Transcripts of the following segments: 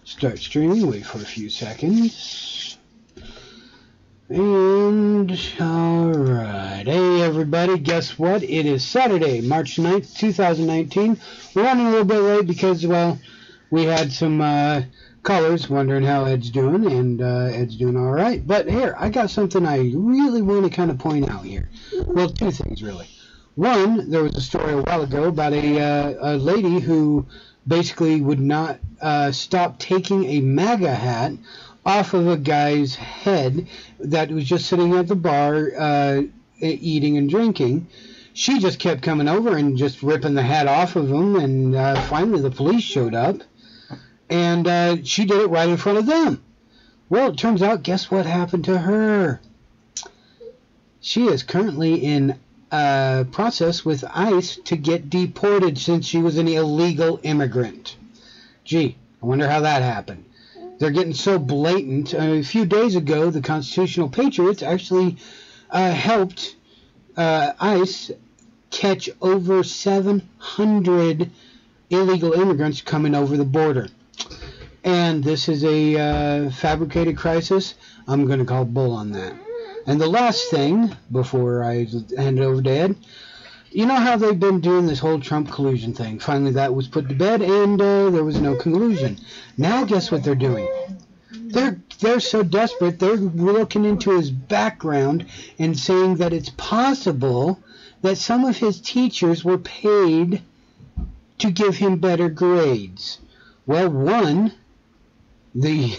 Start streaming, wait for a few seconds. And, alright. Hey everybody, guess what? It is Saturday, March 9th, 2019. We're running a little bit late because, well, we had some callers wondering how Ed's doing, and Ed's doing alright. But here, I got something I really want to kind of point out here. Well, two things, really. One, there was a story a while ago about a lady who basically would not stop taking a MAGA hat off of a guy's head that was just sitting at the bar eating and drinking. She just kept coming over and just ripping the hat off of him, and finally the police showed up, and she did it right in front of them. Well, it turns out, guess what happened to her? She is currently in process with ICE to get deported since she was an illegal immigrant. Gee, I wonder how that happened. They're getting so blatant. A few days ago, the Constitutional Patriots actually helped ICE catch over 700 illegal immigrants coming over the border. And this is a fabricated crisis. I'm going to call bull on that. And the last thing, before I hand it over to Ed, you know how they've been doing this whole Trump collusion thing. Finally, that was put to bed, and there was no collusion. Now, guess what they're doing? They're so desperate, they're looking into his background and saying that it's possible that some of his teachers were paid to give him better grades. Well, one, the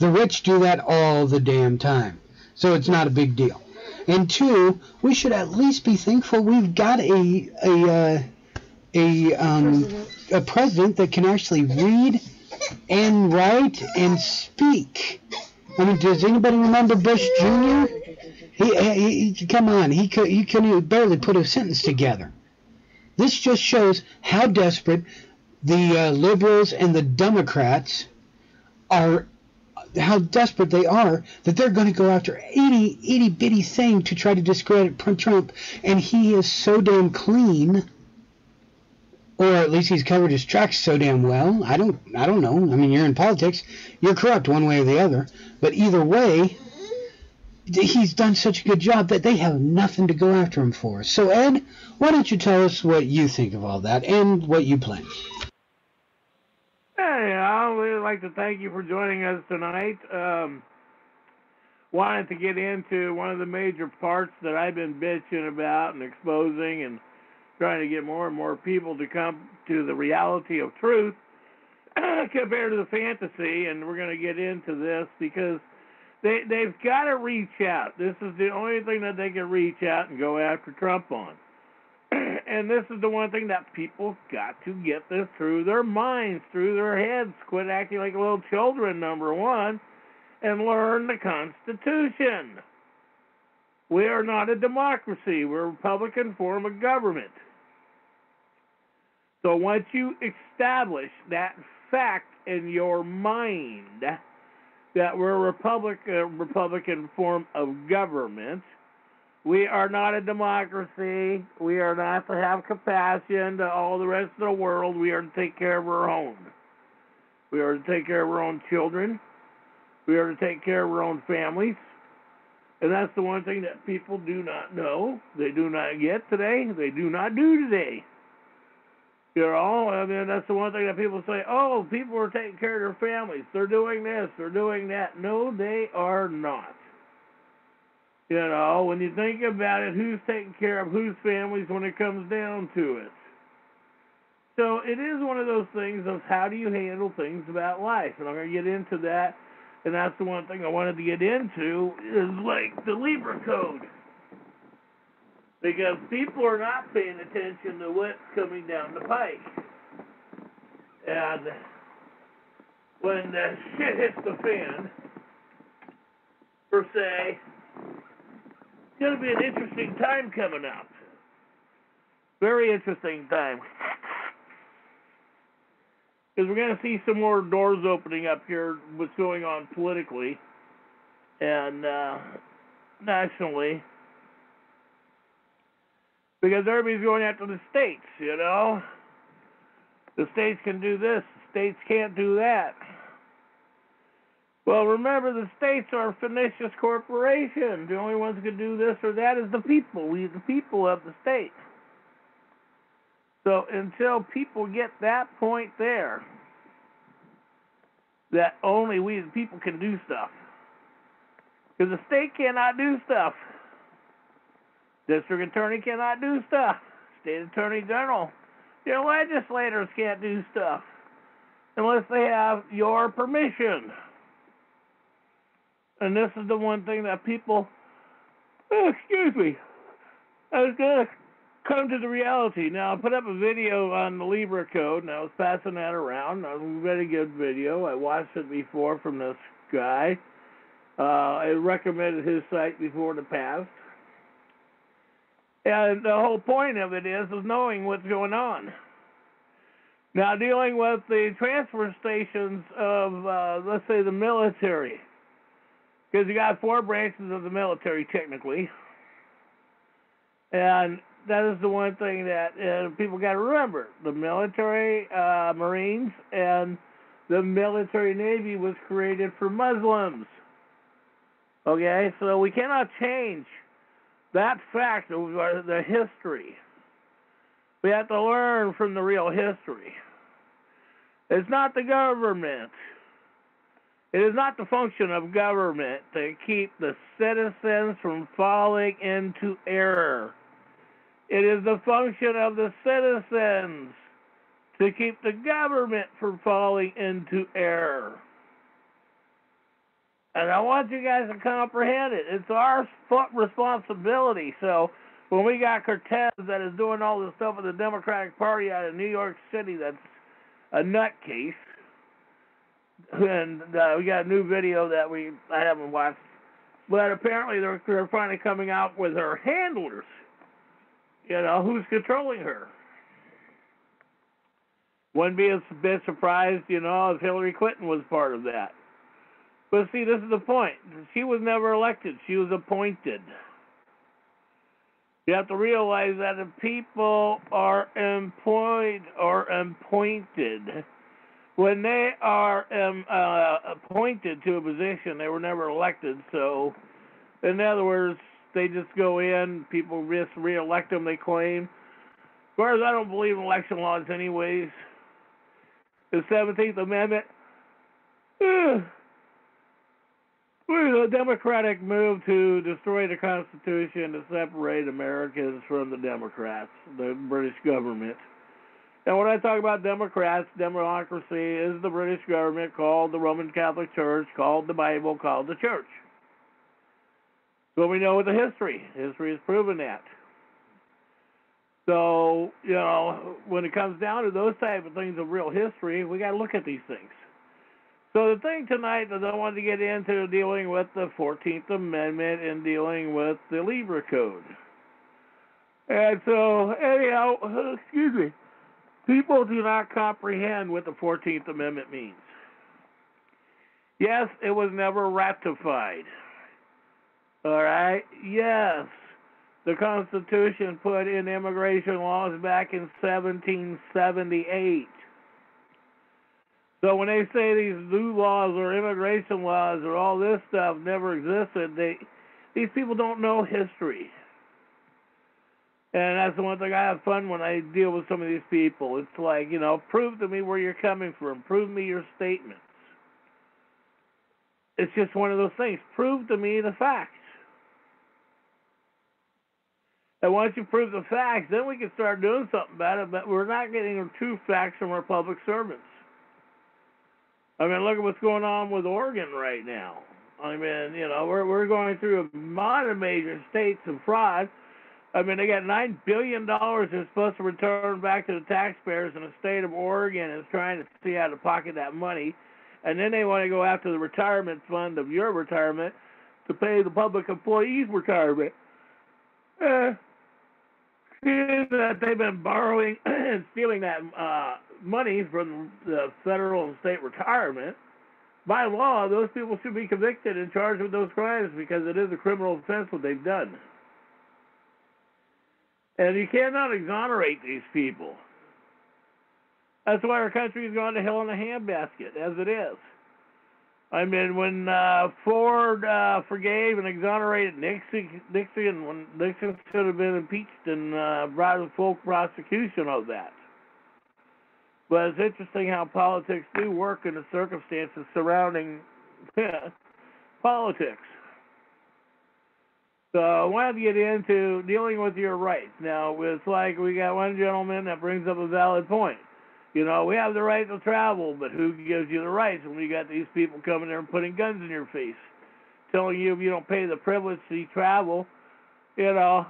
rich do that all the damn time. So it's not a big deal. And two, we should at least be thankful we've got a president that can actually read and write and speak. I mean, does anybody remember Bush Jr.? He come on, he couldn't barely put a sentence together. This just shows how desperate the liberals and the Democrats are. How desperate they are that they're going to go after any itty-bitty thing to try to discredit Trump, and he is so damn clean, or at least he's covered his tracks so damn well. I don't know. I mean, you're in politics, you're corrupt one way or the other, but either way, he's done such a good job that they have nothing to go after him for. So Ed, why don't you tell us what you think of all that and what you plan? Hey, I would like to thank you for joining us tonight. Wanted to get into one of the major parts that I've been bitching about and exposing and trying to get more and more people to come to the reality of truth compared to the fantasy, and we're going to get into this because they've got to reach out. This is the only thing that they can reach out and go after Trump on. And this is the one thing that people got to get this through their minds, through their heads. Quit acting like little children, number one, and learn the Constitution. We are not a democracy. We're a Republican form of government. So once you establish that fact in your mind that we're a Republican form of government, we are not a democracy. We are not to have compassion to all the rest of the world. We are to take care of our own. We are to take care of our own children. We are to take care of our own families. And that's the one thing that people do not know. They do not get today. They do not do today. You know, I mean, that's the one thing that people say, oh, people are taking care of their families. They're doing this. They're doing that. No, they are not. You know, when you think about it, who's taking care of whose families when it comes down to it? So it is one of those things of how do you handle things about life? And I'm going to get into that. And that's the one thing I wanted to get into is like the Libra Code. Because people are not paying attention to what's coming down the pike. And when the shit hits the fan, per se, it's going to be an interesting time coming up. Very interesting time. Because we're going to see some more doors opening up here, what's going on politically and nationally. Because everybody's going after the states, you know. The states can do this, the states can't do that. Well, remember, the states are a pernicious corporation. The only ones who can do this or that is the people. We, the people of the state. So until people get that point there, that only we the people can do stuff. Because the state cannot do stuff. District attorney cannot do stuff. State attorney general. Your legislators can't do stuff unless they have your permission. And this is the one thing that people, I was going to come to the reality. Now, I put up a video on the Libra Code, and I was passing that around. It was a very good video. I watched it before from this guy. I recommended his site before in the past. And the whole point of it is knowing what's going on. Now, dealing with the transfer stations of, let's say, the military. Because you got 4 branches of the military, technically. And that is the one thing that people got to remember. The military, Marines, and the military Navy was created for Muslims. Okay, so we cannot change that fact of the history. We have to learn from the real history. It's not the government. It is not the function of government to keep the citizens from falling into error. It is the function of the citizens to keep the government from falling into error. And I want you guys to comprehend it. It's our responsibility. So when we got Cortez that is doing all this stuff with the Democratic Party out of New York City, that's a nutcase. And we got a new video that I haven't watched. But apparently they're finally coming out with her handlers. You know, who's controlling her. Wouldn't be a bit surprised, you know, if Hillary Clinton was part of that. But see, this is the point. She was never elected. She was appointed. You have to realize that if people are employed or appointed, when they are appointed to a position, they were never elected. So, in other words, they just go in, people just re-elect them, they claim. As far as I don't believe in election laws anyways. The 17th Amendment, was a democratic move to destroy the Constitution to separate Americans from the Democrats, the British government. And when I talk about Democrats, democracy is the British government called the Roman Catholic Church, called the Bible, called the Church. But we know with the history. History has proven that. So, you know, when it comes down to those type of things of real history, we got to look at these things. So the thing tonight that I wanted to get into dealing with the 14th Amendment and dealing with the Libra Code. And so, anyhow, people do not comprehend what the 14th Amendment means. Yes, it was never ratified. All right? Yes, the Constitution put in immigration laws back in 1778. So when they say these new laws or immigration laws or all this stuff never existed, these people don't know history. And that's the one thing I have fun when I deal with some of these people. It's like, you know, prove to me where you're coming from. Prove me your statements. It's just one of those things. Prove to me the facts. And once you prove the facts, then we can start doing something about it. But we're not getting true facts from our public servants. I mean, look at what's going on with Oregon right now. I mean, you know, we're going through a lot of major states of fraud. I mean, they got $9 billion they're supposed to return back to the taxpayers, and the state of Oregon is trying to see how to pocket that money. And then they want to go after the retirement fund of your retirement to pay the public employees' retirement. That they've been borrowing and stealing that money from the federal and state retirement. By law, those people should be convicted and charged with those crimes because it is a criminal offense what they've done. And you cannot exonerate these people. That's why our country has gone to hell in a handbasket, as it is. I mean, when Ford forgave and exonerated Nixon, when Nixon should have been impeached and brought a full prosecution of that. But it's interesting how politics do work in the circumstances surrounding politics. So I wanted to get into dealing with your rights. Now, it's like we got one gentleman that brings up a valid point. You know, we have the right to travel, but who gives you the rights when you got these people coming there and putting guns in your face, telling you if you don't pay the privilege to travel, you know,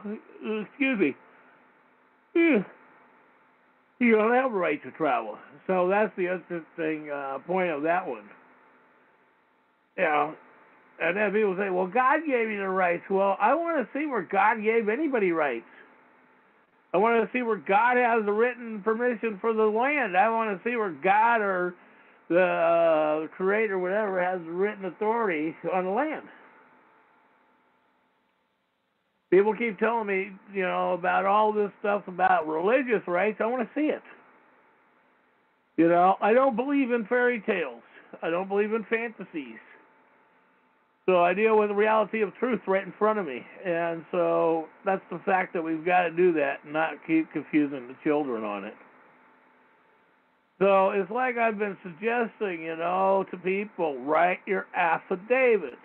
excuse me, you don't have a right to travel. So that's the interesting point of that one. You know, and then people say, well, God gave you the rights. Well, I want to see where God gave anybody rights. I want to see where God has the written permission for the land. I want to see where God or the Creator, whatever, has written authority on the land. People keep telling me, you know, about all this stuff about religious rights. I want to see it. You know, I don't believe in fairy tales. I don't believe in fantasies. So I deal with the reality of truth right in front of me. And so that's the fact that we've got to do that and not keep confusing the children on it. So it's like I've been suggesting, you know, to people, write your affidavits.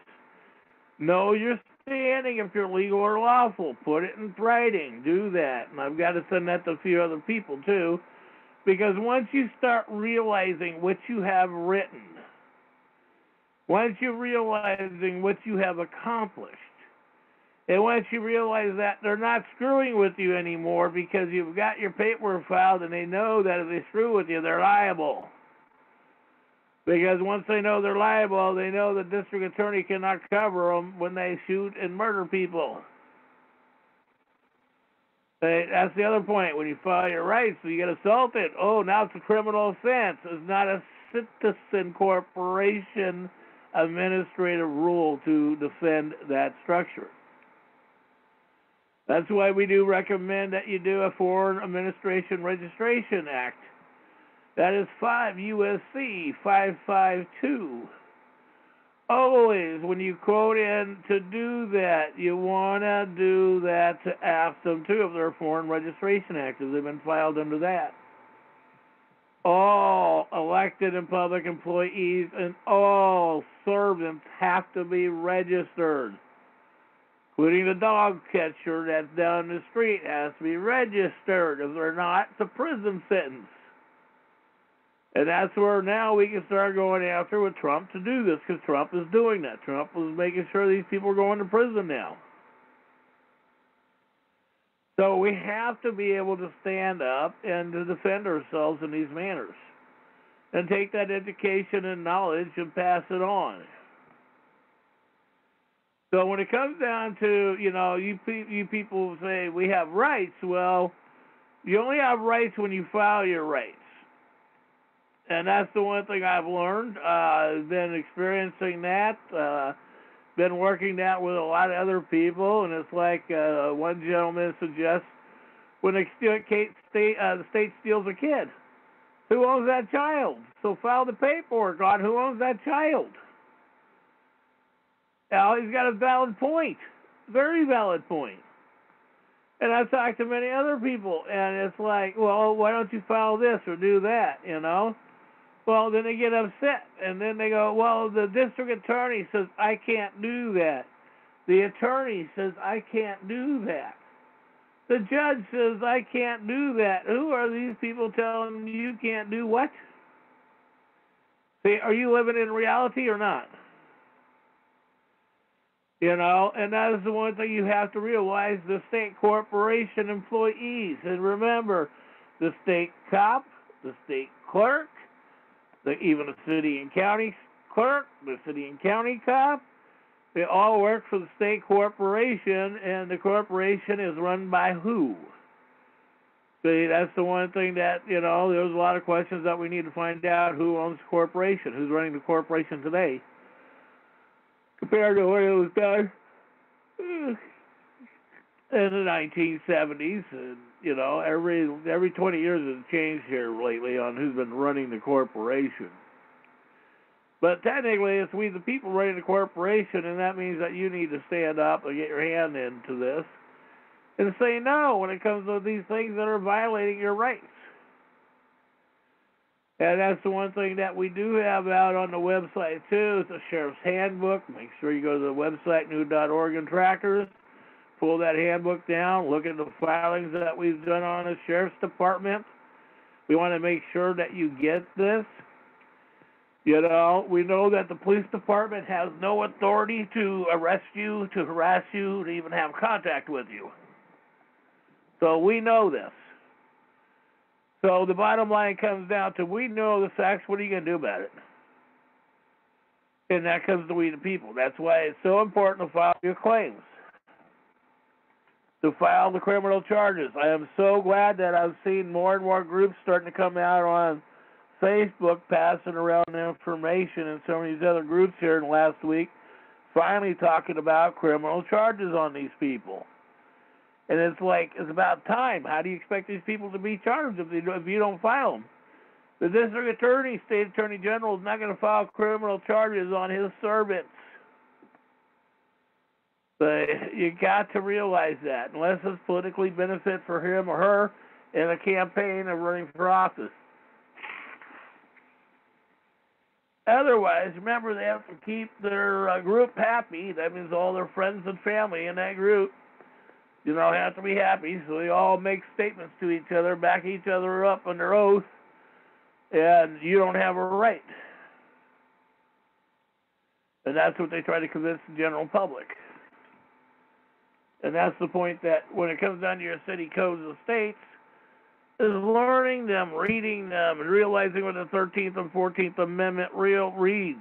Know your standing if you're legal or lawful. Put it in writing. Do that. And I've got to send that to a few other people too. Because once you start realizing what you have written, once you're realizing what you have accomplished, and once you realize that they're not screwing with you anymore because you've got your paperwork filed and they know that if they screw with you, they're liable. Because once they know they're liable, they know the district attorney cannot cover them when they shoot and murder people. That's the other point. When you file your rights, you get assaulted. Oh, now it's a criminal offense. It's not a citizen corporation administrative rule to defend that structure. That's why we do recommend that you do a Foreign Administration Registration Act. That is 5 USC 552. Always, when you quote in to do that, you want to do that to ask them, too, if they're Foreign Registration Act, if they've been filed under that. All elected and public employees and all servants have to be registered, including the dog catcher that's down the street has to be registered. If they're not, it's a prison sentence. And that's where now we can start going after with Trump to do this, because Trump is doing that. Trump is making sure these people are going to prison now. So we have to be able to stand up and to defend ourselves in these manners and take that education and knowledge and pass it on. So when it comes down to, you know, you people say we have rights, well, you only have rights when you file your rights. And that's the one thing I've learned. I've been experiencing that. Been working that with a lot of other people, and it's like one gentleman suggests when the state steals a kid, who owns that child? So file the paperwork on who owns that child. Now, he's got a valid point, very valid point. And I've talked to many other people, and it's like, well, why don't you file this or do that, you know? Well, then they get upset, and then they go, well, the district attorney says I can't do that. The attorney says I can't do that. The judge says I can't do that. Who are these people telling you can't do what? See, are you living in reality or not? You know, and that is the one thing you have to realize, the state corporation employees. And remember, the state cop, the state clerk, even the city and county clerk, the city and county cop, they all work for the state corporation, and the corporation is run by who? See, that's the one thing that, you know, there's a lot of questions that we need to find out who owns the corporation, who's running the corporation today, compared to what it was done in the 1970s. And, you know, every 20 years has changed here lately on who's been running the corporation. But technically, it's we the people running the corporation, and that means that you need to stand up and get your hand into this and say no when it comes to these things that are violating your rights. And that's the one thing that we do have out on the website, too, is the Sheriff's Handbook. Make sure you go to the website, new.org, and trackers. Pull that handbook down. Look at the filings that we've done on the Sheriff's Department. We want to make sure that you get this. You know, we know that the police department has no authority to arrest you, to harass you, to even have contact with you. So we know this. So the bottom line comes down to, we know the facts, what are you going to do about it? And that comes to we the people. That's why it's so important to file your claims, to file the criminal charges. I am so glad that I've seen more and more groups starting to come out on Facebook passing around information, and some of these other groups here in the last week finally talking about criminal charges on these people. And it's like, it's about time. How do you expect these people to be charged if you don't file them? The district attorney, state attorney general, is not going to file criminal charges on his servants. But you got to realize that, unless it's politically benefit for him or her in a campaign of running for office. Otherwise, remember, they have to keep their group happy. That means all their friends and family in that group, you know, have to be happy. So they all make statements to each other, back each other up under oath, and you don't have a right. And that's what they try to convince the general public. And that's the point, that when it comes down to your city codes of states, is learning them, reading them, and realizing what the 13th and 14th Amendment reads.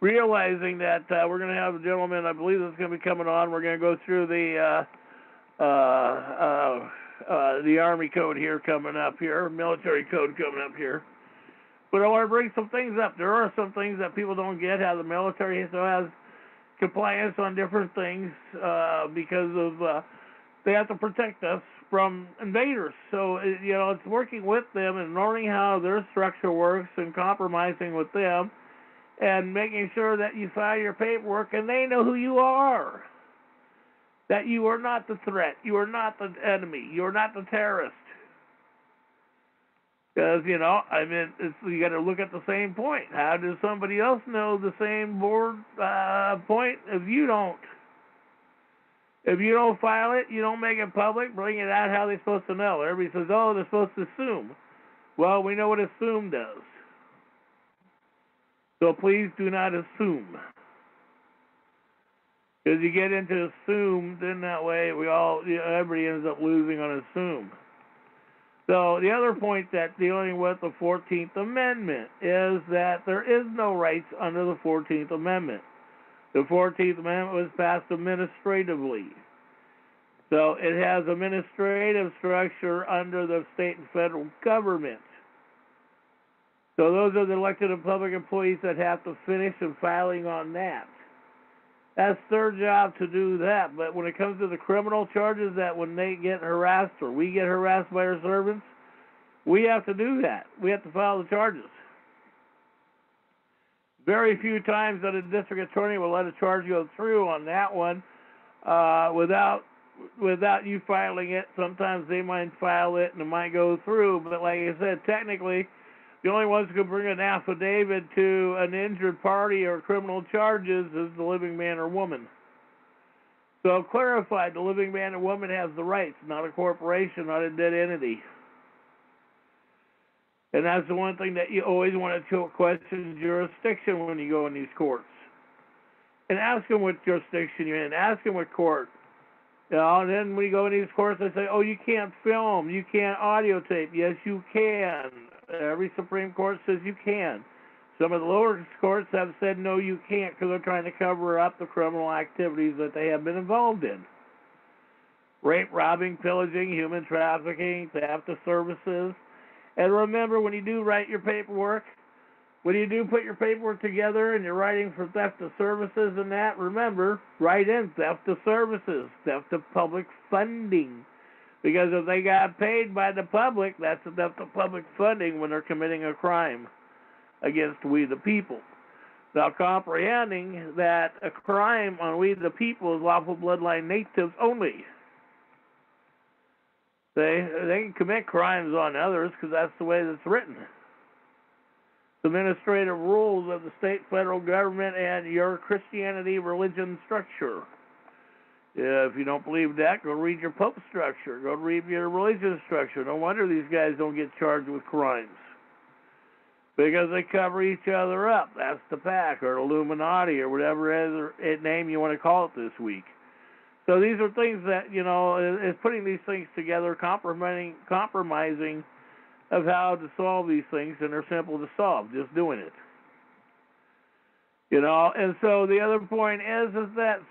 Realizing that we're going to have a gentleman, I believe, that's going to be coming on. We're going to go through the Army Code here coming up here, military code coming up here. But I want to bring some things up. There are some things that people don't get, how the military still has compliance on different things because of they have to protect us from invaders. So, you know, it's working with them and learning how their structure works and compromising with them and making sure that you file your paperwork and they know who you are. That you are not the threat. You are not the enemy. You are not the terrorist. Because, you know, I mean, you got to look at the same point. How does somebody else know the same point if you don't? If you don't file it, you don't make it public, bring it out, how are they supposed to know? Everybody says, oh, they're supposed to assume. Well, we know what assume does. So please do not assume. Because you get into assume, then that way everybody ends up losing on assume. So the other point that dealing with the 14th Amendment is that there is no rights under the 14th Amendment. The 14th Amendment was passed administratively. So it has administrative structure under the state and federal government. So those are the elected and public employees that have to finish and filing on that. That's their job to do that. But when it comes to the criminal charges, that when they get harassed or we get harassed by our servants, we have to do that. We have to file the charges. Very few times that a district attorney will let a charge go through on that one without you filing it. Sometimes they might file it and it might go through. But like I said, technically, the only ones who can bring an affidavit to an injured party or criminal charges is the living man or woman. So clarified, the living man or woman has the rights, not a corporation, not a dead entity. And that's the one thing that you always want to question jurisdiction when you go in these courts. And ask them what jurisdiction you're in. Ask them what court. You know, and then when you go in these courts, they say, oh, you can't film, you can't audio tape. Yes, you can. Every Supreme Court says you can. Some of the lower courts have said, no, you can't, because they're trying to cover up the criminal activities that they have been involved in. Rape, robbing, pillaging, human trafficking, theft of services. And remember, when you do write your paperwork, when you do put your paperwork together and you're writing for theft of services and that, remember, write in theft of services, theft of public funding. Because if they got paid by the public, that's a theft of public funding when they're committing a crime against we the people. without comprehending that a crime on we the people is lawful bloodline natives only. They can commit crimes on others because that's the way that's written. The administrative rules of the state, federal government, and your Christianity religion structure. If you don't believe that, go read your Pope structure. Go read your religion structure. No wonder these guys don't get charged with crimes. Because they cover each other up. That's the PAC or Illuminati or whatever other name you want to call it this week. So these are things that, is putting these things together, compromising of how to solve these things, and they're simple to solve, just doing it. And so the other point is that,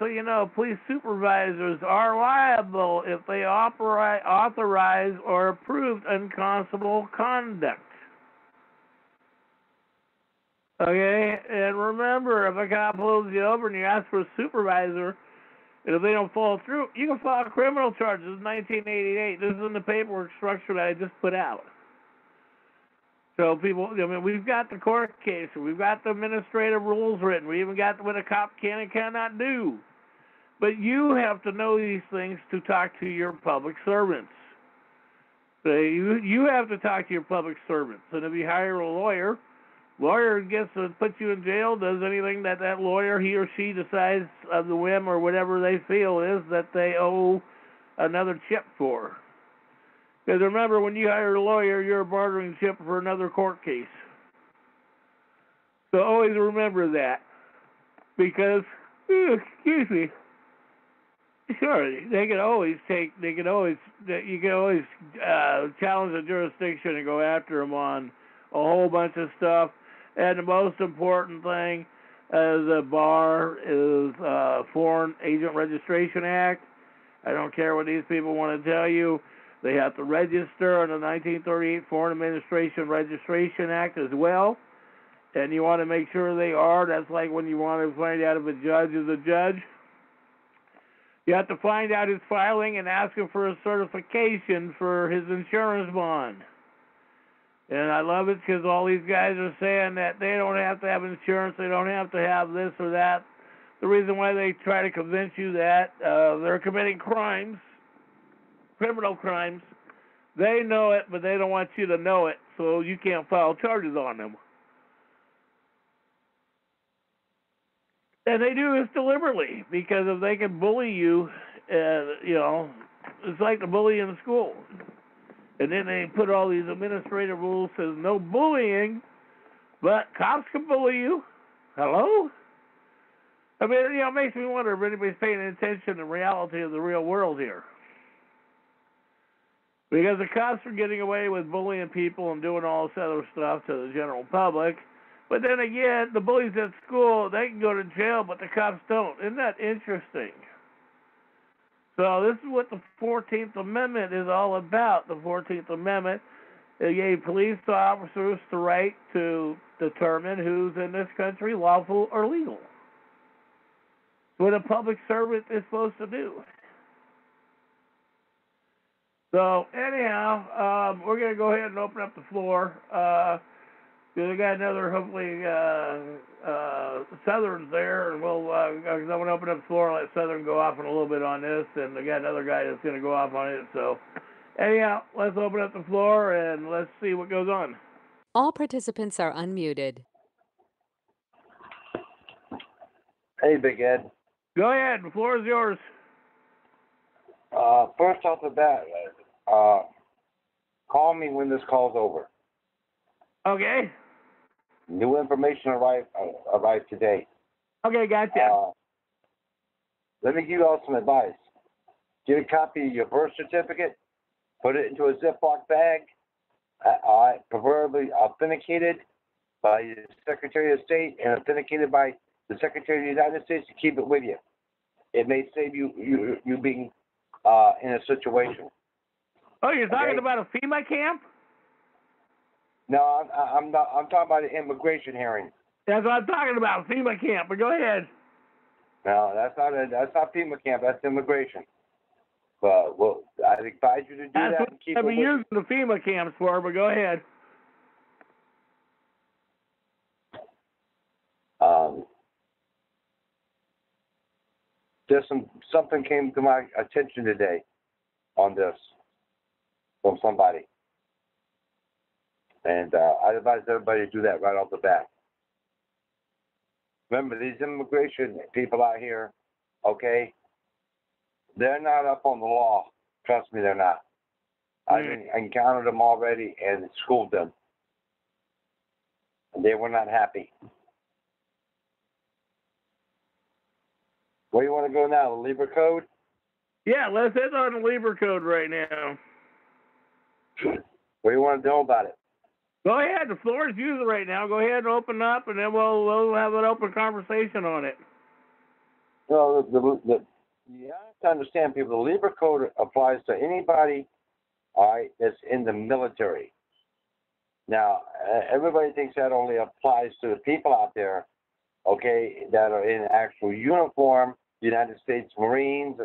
police supervisors are liable if they authorize or approve unconscionable conduct. Okay? And remember, if a cop pulls you over and you ask for a supervisor, and if they don't follow through, you can file criminal charges. This is 1988. This is in the paperwork structure that I just put out. So people, we've got the court case, we've got the administrative rules written, we even got what a cop can and cannot do. But you have to know these things to talk to your public servants. So you have to talk to your public servants. And if you hire a lawyer gets to put you in jail, does anything that lawyer, he or she decides of the whim or whatever they feel is that they owe another chip for. Because remember, when you hire a lawyer, you're a bartering chip for another court case. So always remember that. Because, excuse me, sure, you can always challenge the jurisdiction and go after them on a whole bunch of stuff. And the most important thing as a bar is Foreign Agent Registration Act. I don't care what these people want to tell you. They have to register under the 1938 Foreign Administration Registration Act as well. And you want to make sure they are. That's like when you want to find out if a judge is a judge. You have to find out his filing and ask him for a certification for his insurance bond. And I love it because all these guys are saying that they don't have to have insurance, they don't have to have this or that. The reason why they try to convince you that they're committing crimes, criminal crimes, they know it, but they don't want you to know it, so you can't file charges on them. And they do this deliberately, because if they can bully you, it's like the bully in school. And then they put all these administrative rules, says no bullying, but cops can bully you. Hello? I mean, it makes me wonder if anybody's paying attention to the reality of the real world here. Because the cops are getting away with bullying people and doing all this other stuff to the general public. But then again, the bullies at school, they can go to jail, but the cops don't. Isn't that interesting? So this is what the 14th Amendment is all about. The 14th Amendment gave police officers the right to determine who's in this country lawful or legal. What a public servant is supposed to do. So anyhow, we're going to go ahead and open up the floor. We got another, hopefully, Southern's there, and we'll, because I want to open up the floor and let Southern go off in a little bit on this, and we got another guy that's going to go off on it. So anyhow, let's open up the floor and let's see what goes on. All participants are unmuted. Hey, Big Ed. Go ahead. The floor is yours. First off the bat, call me when this call's over. Okay. New information arrived today. Okay, gotcha. Let me give you all some advice. Get a copy of your birth certificate, put it into a Ziploc bag, preferably authenticated by the Secretary of State and authenticated by the Secretary of the United States to keep it with you. It may save you being in a situation. Oh, you're talking Okay? about a FEMA camp? No, I'm not. I'm talking about an immigration hearing. That's what I'm talking about, FEMA camp. But go ahead. No, that's not FEMA camp. That's immigration. But well, I advise you to do That's that what and keep I've it been with using the FEMA camps for, but go ahead. you. something came to my attention today on this from somebody. And I advise everybody to do that right off the bat. Remember, these immigration people out here, okay, they're not up on the law. Trust me, they're not. I've encountered them already and schooled them. And they were not happy. Where you want to go now? The Libra Code? Yeah, let's hit on the Libra Code right now. What do you want to know about it? Go ahead. The floor is yours right now. Go ahead and open up, and then we'll have an open conversation on it. Well, you have to understand, people, the Libra Code applies to anybody, all right, that's in the military. Now, everybody thinks that only applies to the people out there, okay, that are in actual uniform, United States Marines,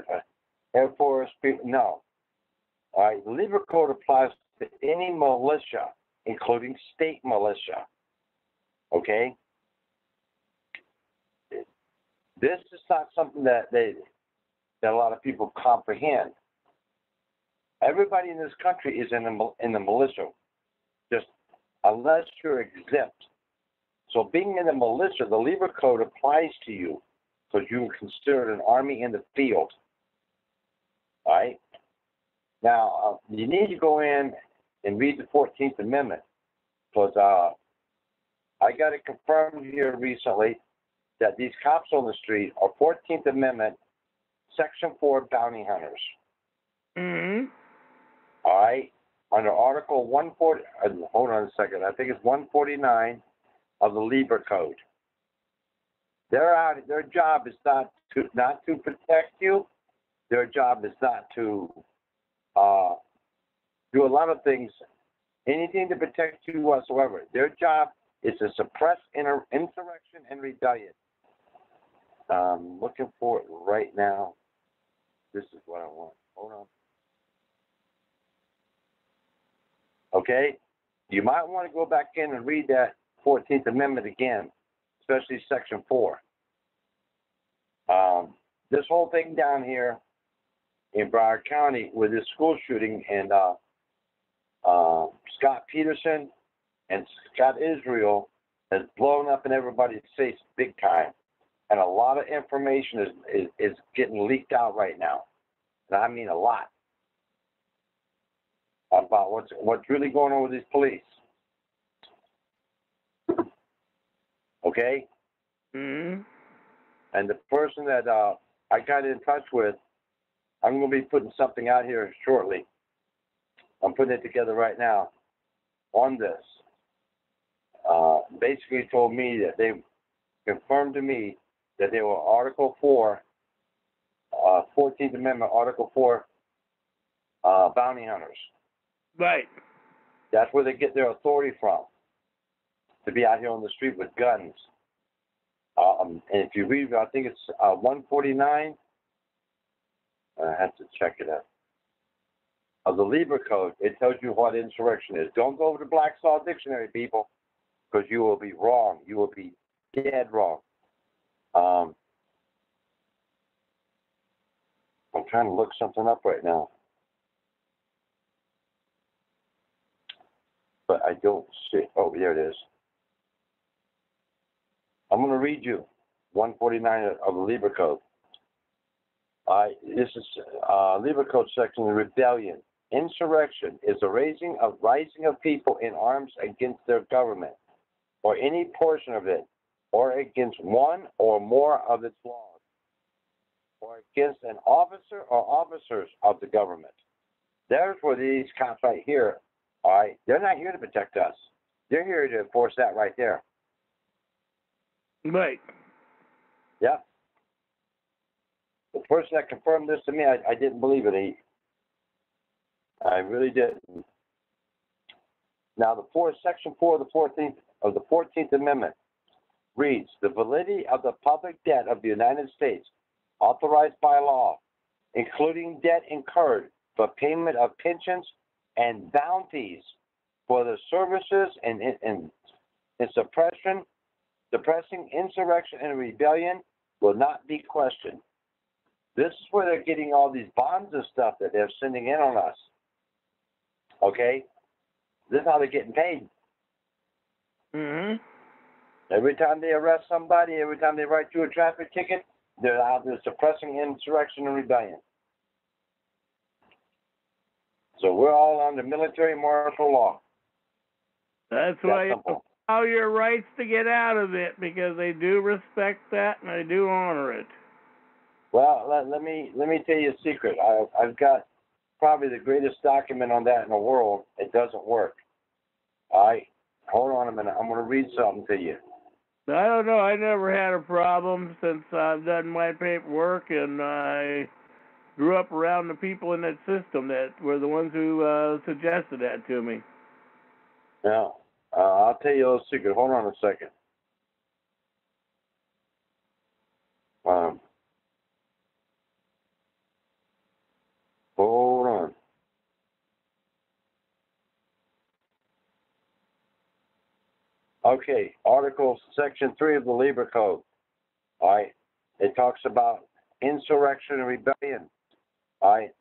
Air Force people. No. All right, the Libra Code applies to any militia, including state militia. Okay? This is not something that a lot of people comprehend. Everybody in this country is in the militia, just unless you're exempt. So being in the militia, the Libra Code applies to you because you're considered an army in the field. All right? Now, you need to go in and read the 14th Amendment because I got it confirmed here recently that these cops on the street are 14th Amendment, Section 4 bounty hunters. Mm-hmm. All right? Under Article 140, hold on a second, I think it's 149 of the Libra Code. They're out. Their job is not to protect you. Their job is not to do a lot of things, anything to protect you whatsoever. Their job is to suppress insurrection and rebellion. Looking for it right now. This is what I want. Hold on. Okay? You might want to go back in and read that 14th Amendment again, especially Section 4. This whole thing down here in Broward County with this school shooting and Scott Peterson and Scott Israel has blown up in everybody's face big time. And a lot of information is getting leaked out right now. And I mean a lot. About what's really going on with these police. Okay? Mm-hmm. And the person that I got in touch with, I'm going to be putting something out here shortly. I'm putting it together right now on this. Basically told me that they confirmed to me that they were Article 4, 14th Amendment, Article 4 bounty hunters. Right. That's where they get their authority from, to be out here on the street with guns. And if you read, I think it's 149, I have to check it out, of the Libra Code, it tells you what insurrection is. Don't go over to Black's Law Dictionary, people, because you will be wrong. You will be dead wrong. I'm trying to look something up right now, but I don't see. Oh, there it is. I'm going to read you 149 of the Libra Code. This is Libra Code section, rebellion. Insurrection is the rising of people in arms against their government, or any portion of it, or against one or more of its laws, or against an officer or officers of the government. There's where these cops right here, all right, they're not here to protect us. They're here to enforce that right there. Right. Yeah. The person that confirmed this to me, I didn't believe it. I really didn't. Now, Section 4 of the 14th Amendment reads, the validity of the public debt of the United States authorized by law, including debt incurred for payment of pensions and bounties for the services in suppressing insurrection and rebellion will not be questioned. This is where they're getting all these bonds and stuff that they're sending in on us. Okay? This is how they're getting paid. Mm-hmm. Every time they arrest somebody, every time they write you a traffic ticket, they're out there suppressing insurrection and rebellion. So we're all under military martial law. That's why you allow your rights to get out of it, because they do respect that and they do honor it. Well, let me tell you a secret. I've got probably the greatest document on that in the world. It doesn't work. All right, hold on a minute. I'm going to read something to you. I don't know. I never had a problem since I've done my paperwork, and I grew up around the people in that system that were the ones who suggested that to me. Now, I'll tell you a secret. Hold on a second. Hold on. Okay, Article Section 3 of the Labor Code. All right, it talks about insurrection and rebellion. All right,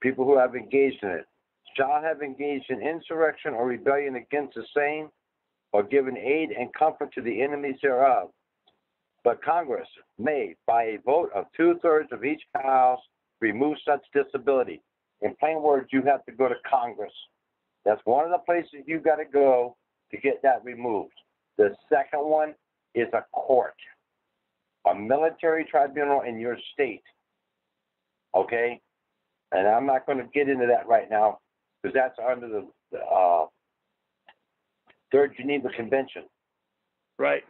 people who have engaged in it shall have engaged in insurrection or rebellion against the same, or given aid and comfort to the enemies thereof. But Congress may, by a vote of 2/3 of each house, remove such disability. In plain words, you have to go to Congress. That's one of the places you got to go to get that removed. The second one is a court, a military tribunal in your state. Okay? And I'm not going to get into that right now, because that's under the Third Geneva Convention. Right.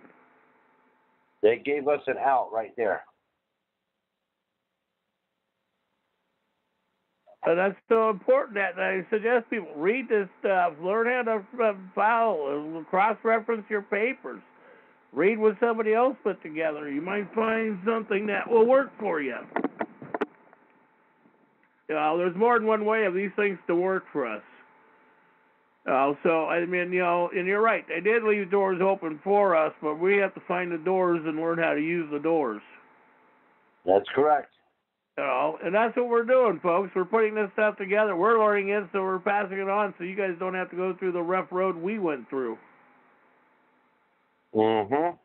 They gave us an out right there. And that's so important that I suggest people read this stuff, learn how to file, cross-reference your papers, read what somebody else put together. You might find something that will work for you. There's more than one way of these things to work for us. So, I mean, and you're right. They did leave doors open for us, but we have to find the doors and learn how to use the doors. That's correct. And that's what we're doing, folks. We're putting this stuff together. We're learning it, so we're passing it on, so you guys don't have to go through the rough road we went through. Mm-hmm.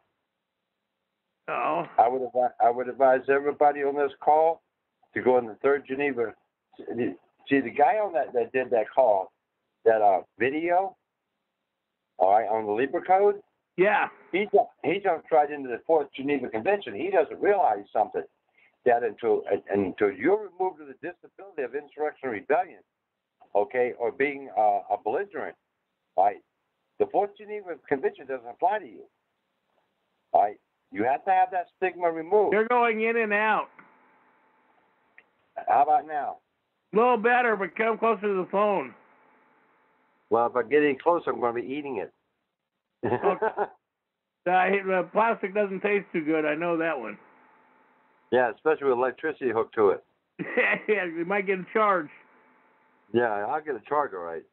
I would advise everybody on this call to go in the Third Geneva. See, the guy on that did that call, that video, all right, on the Labor Code. Yeah. He jumped right into the Fourth Geneva Convention. He doesn't realize something, that until you're removed of the disability of insurrection or rebellion, okay, or being a belligerent, right, the Fourth Geneva Convention doesn't apply to you. All right, you have to have that stigma removed. You're going in and out. How about now? A little better, but come closer to the phone. Well, if I get any closer, I'm going to be eating it. The plastic doesn't taste too good. I know that one. Yeah, especially with electricity hooked to it. Yeah, you might get a charge. Yeah, I'll get a charge, all right.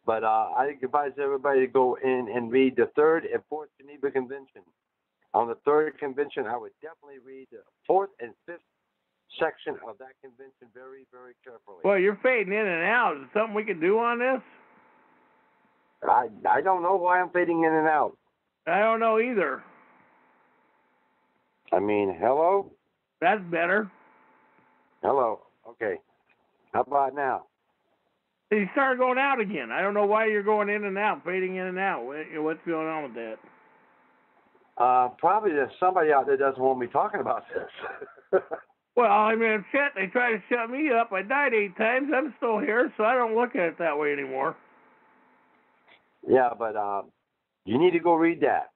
But I advise everybody to go in and read the Third and Fourth Geneva Convention. On the Third Convention, I would definitely read the Fourth and Fifth section of that convention very, very carefully. Well, you're fading in and out. Is there something we can do on this? I don't know why I'm fading in and out. I don't know either. I mean, hello? That's better. Hello. Okay. How about now? You started going out again. I don't know why you're going in and out, fading in and out. What's going on with that? Probably there's somebody out there that doesn't want me talking about this. Well, I mean, shit, they tried to shut me up. I died 8 times. I'm still here, so I don't look at it that way anymore. Yeah, but you need to go read that.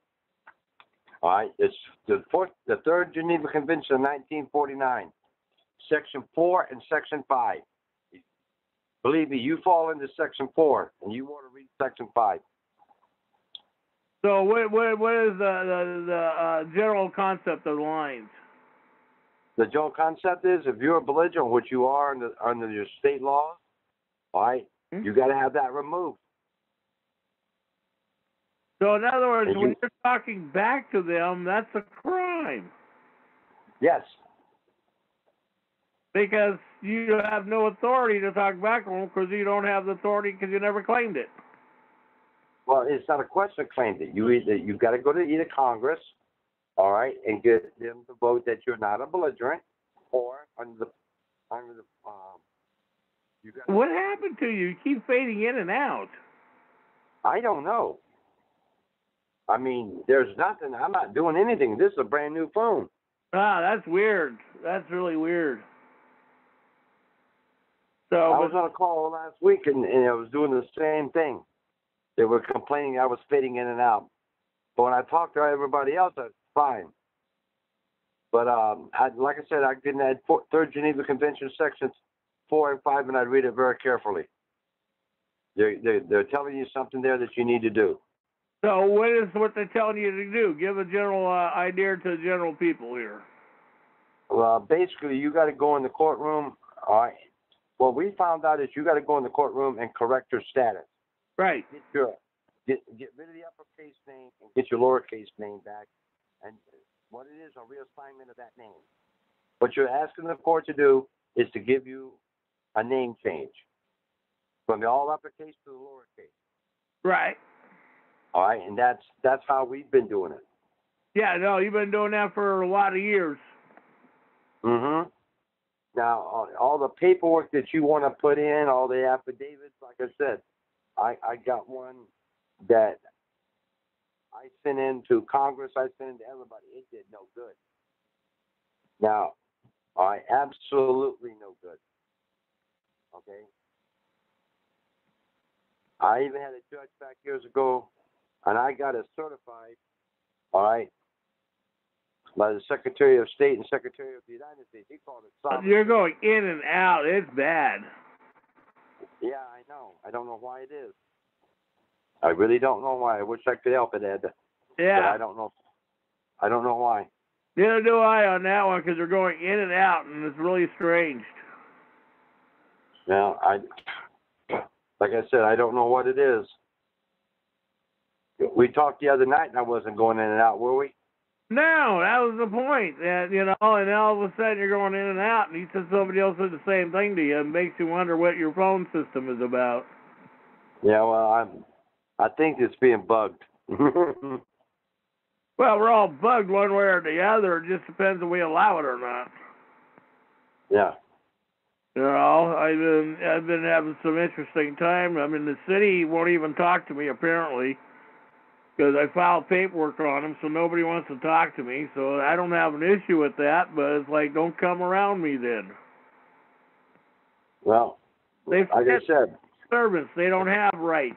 All right, it's the Third Geneva Convention of 1949, Section 4 and Section 5. Believe me, you fall into Section 4, and you want to read Section 5. So what is the general concept of the lines? The general concept is, if you're a belligerent, which you are under your state laws, all right, you got to have that removed. So in other words, when you're talking back to them, that's a crime. Yes. Because you have no authority to talk back to them because you don't have the authority because you never claimed it. Well, it's not a question of claimed it. You've got to go to either Congress, all right, and get them to vote that you're not a belligerent, or What happened to you? You keep fading in and out. I don't know. I mean, there's nothing. I'm not doing anything. This is a brand new phone. Ah, that's weird. That's really weird. So I was on a call last week, and I was doing the same thing. They were complaining I was fading in and out. But when I talked to everybody else, that's fine. But like I said, I did that Third Geneva Convention sections 4 and 5, and I'd read it very carefully. They're telling you something there that you need to do. So what they're telling you to do? Give a general idea to the general people here. Well, basically, you got to go in the courtroom. All right. What we found out is you got to go in the courtroom and correct your status. Right. Get rid of the uppercase name and get your lowercase name back. And what it is, a reassignment of that name. What you're asking the court to do is to give you a name change from the all uppercase to the lowercase. Right. All right, and that's how we've been doing it. Yeah, no, you've been doing that for a lot of years. Mm-hmm. Now, all the paperwork that you want to put in, all the affidavits, like I said, I got one that I sent in to Congress. I sent in to everybody. It did no good. Now, absolutely no good. Okay? I even had a judge back years ago, and I got it certified, all right, by the Secretary of State and Secretary of the United States. He called it sovereign. You're going in and out. It's bad. Yeah, I know. I don't know why it is. I really don't know why. I wish I could help it, Ed. Yeah. But I don't know. I don't know why. Neither do I on that one because they're going in and out, and it's really strange. Now, like I said, I don't know what it is. We talked the other night, and I wasn't going in and out, were we? No, that was the point. That, and all of a sudden you're going in and out, and he said somebody else said the same thing to you. It makes you wonder what your phone system is about. Yeah, well, I think it's being bugged. Well, we're all bugged one way or the other. It just depends if we allow it or not. Yeah. I've been having some interesting time. I mean, the city won't even talk to me apparently because I filed paperwork on them, so nobody wants to talk to me. So I don't have an issue with that, but it's like, don't come around me then. Well, like I said, servants, they don't have rights,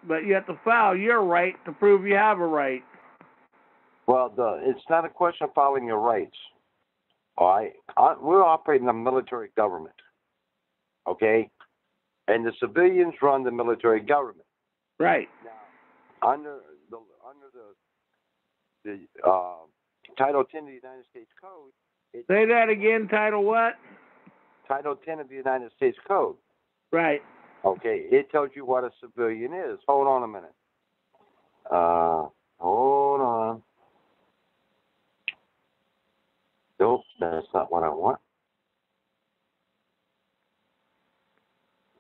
but you have to file your right to prove you have a right. Well, it's not a question of filing your rights. All right, we're operating a military government, okay, and the civilians run the military government. Right. Now, under the Title 10 of the United States Code. Say that again. Title what? Title 10 of the United States Code. Right. Okay, it tells you what a civilian is. Hold on a minute. Hold on. Nope, that's not what I want.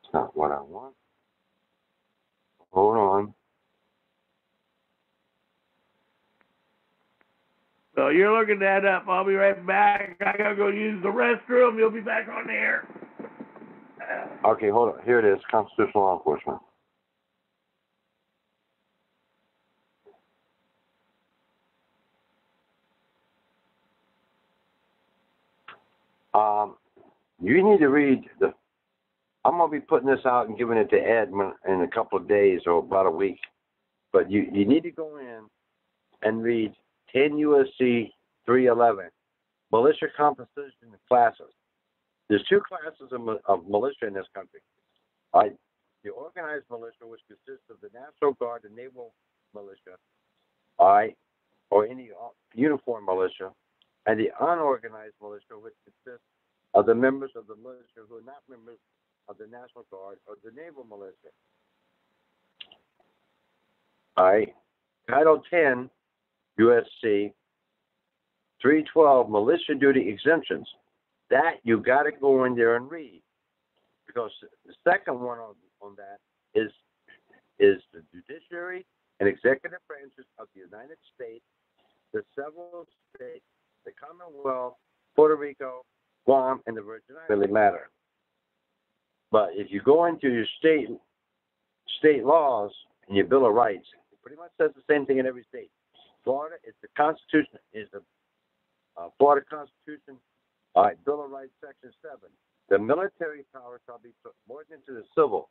It's not what I want. Hold on. So you're looking that up. I'll be right back. I gotta go use the restroom. You'll be back on the air. Okay, hold on. Here it is. Constitutional law enforcement. You need to read the. I'm gonna be putting this out and giving it to Ed in a couple of days or about a week. But you need to go in and read 10 USC 311, militia composition classes. There's two classes of militia in this country. The organized militia, which consists of the National Guard and Naval Militia, or any uniformed militia, and the unorganized militia, which consists of the members of the militia who are not members of the National Guard or the Naval Militia. Title 10 USC 312 militia duty exemptions that you got to go in there and read, because the second one on that is the judiciary and executive branches of the United States, the several states, the Commonwealth, Puerto Rico, Guam, and the Virgin Islands really matter. But if you go into your state laws and your Bill of Rights, it pretty much says the same thing in every state. Florida is the Constitution, is the Florida Constitution, Bill of Rights, Section 7. The military power shall be subordinate into the civil.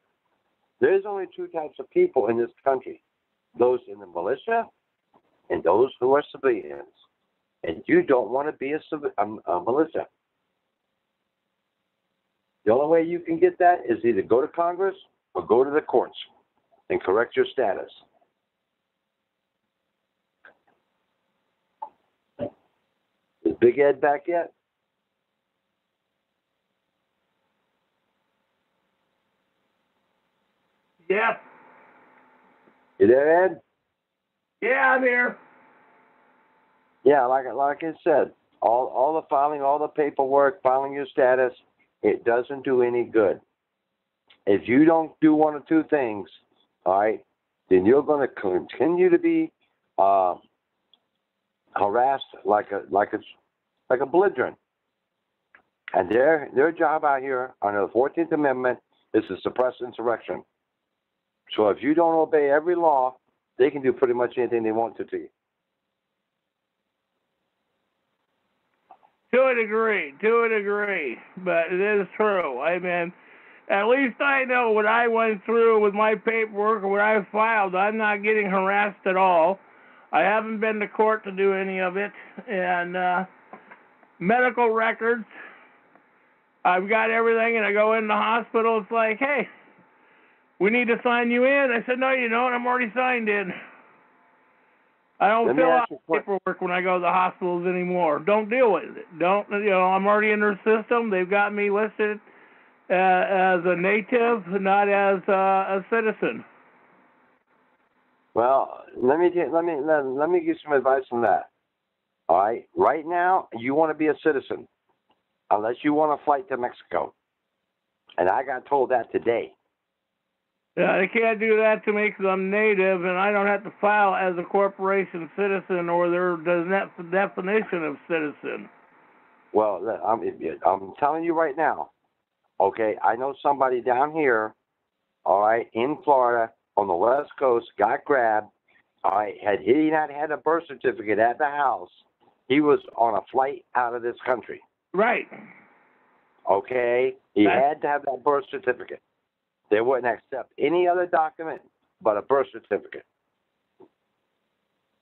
There's only two types of people in this country: those in the militia and those who are civilians. And you don't want to be a militia. The only way you can get that is either go to Congress or go to the courts and correct your status. Is Big Ed back yet? Yeah. You there, Ed? Yeah, I'm here. Yeah, like I said, all the filing, all the paperwork, filing your status, it doesn't do any good. If you don't do one or two things, all right, then you're going to continue to be harassed like a belligerent. And their job out here under the 14th Amendment is to suppress insurrection. So if you don't obey every law, they can do pretty much anything they want to you. To a degree, but it is true. I mean, at least I know what I went through with my paperwork and what I filed. I'm not getting harassed at all. I haven't been to court to do any of it. And medical records, I've got everything, and I go in the hospital. It's like, hey, we need to sign you in. I said, no, you don't. I'm already signed in. I don't fill out paperwork when I go to the hospitals anymore. Don't deal with it. I'm already in their system. They've got me listed as a native, not as a citizen. Well, let me give some advice on that. All right, right now you want to be a citizen, unless you want to flight to Mexico, and I got told that today. Yeah, they can't do that to make them native, and I don't have to file as a corporation citizen or their definition of citizen. Well, I'm telling you right now, okay, I know somebody down here, all right, in Florida, on the West Coast, got grabbed. All right, had he not had a birth certificate at the house, he was on a flight out of this country. Right. Okay? He had to have that birth certificate. They wouldn't accept any other document but a birth certificate.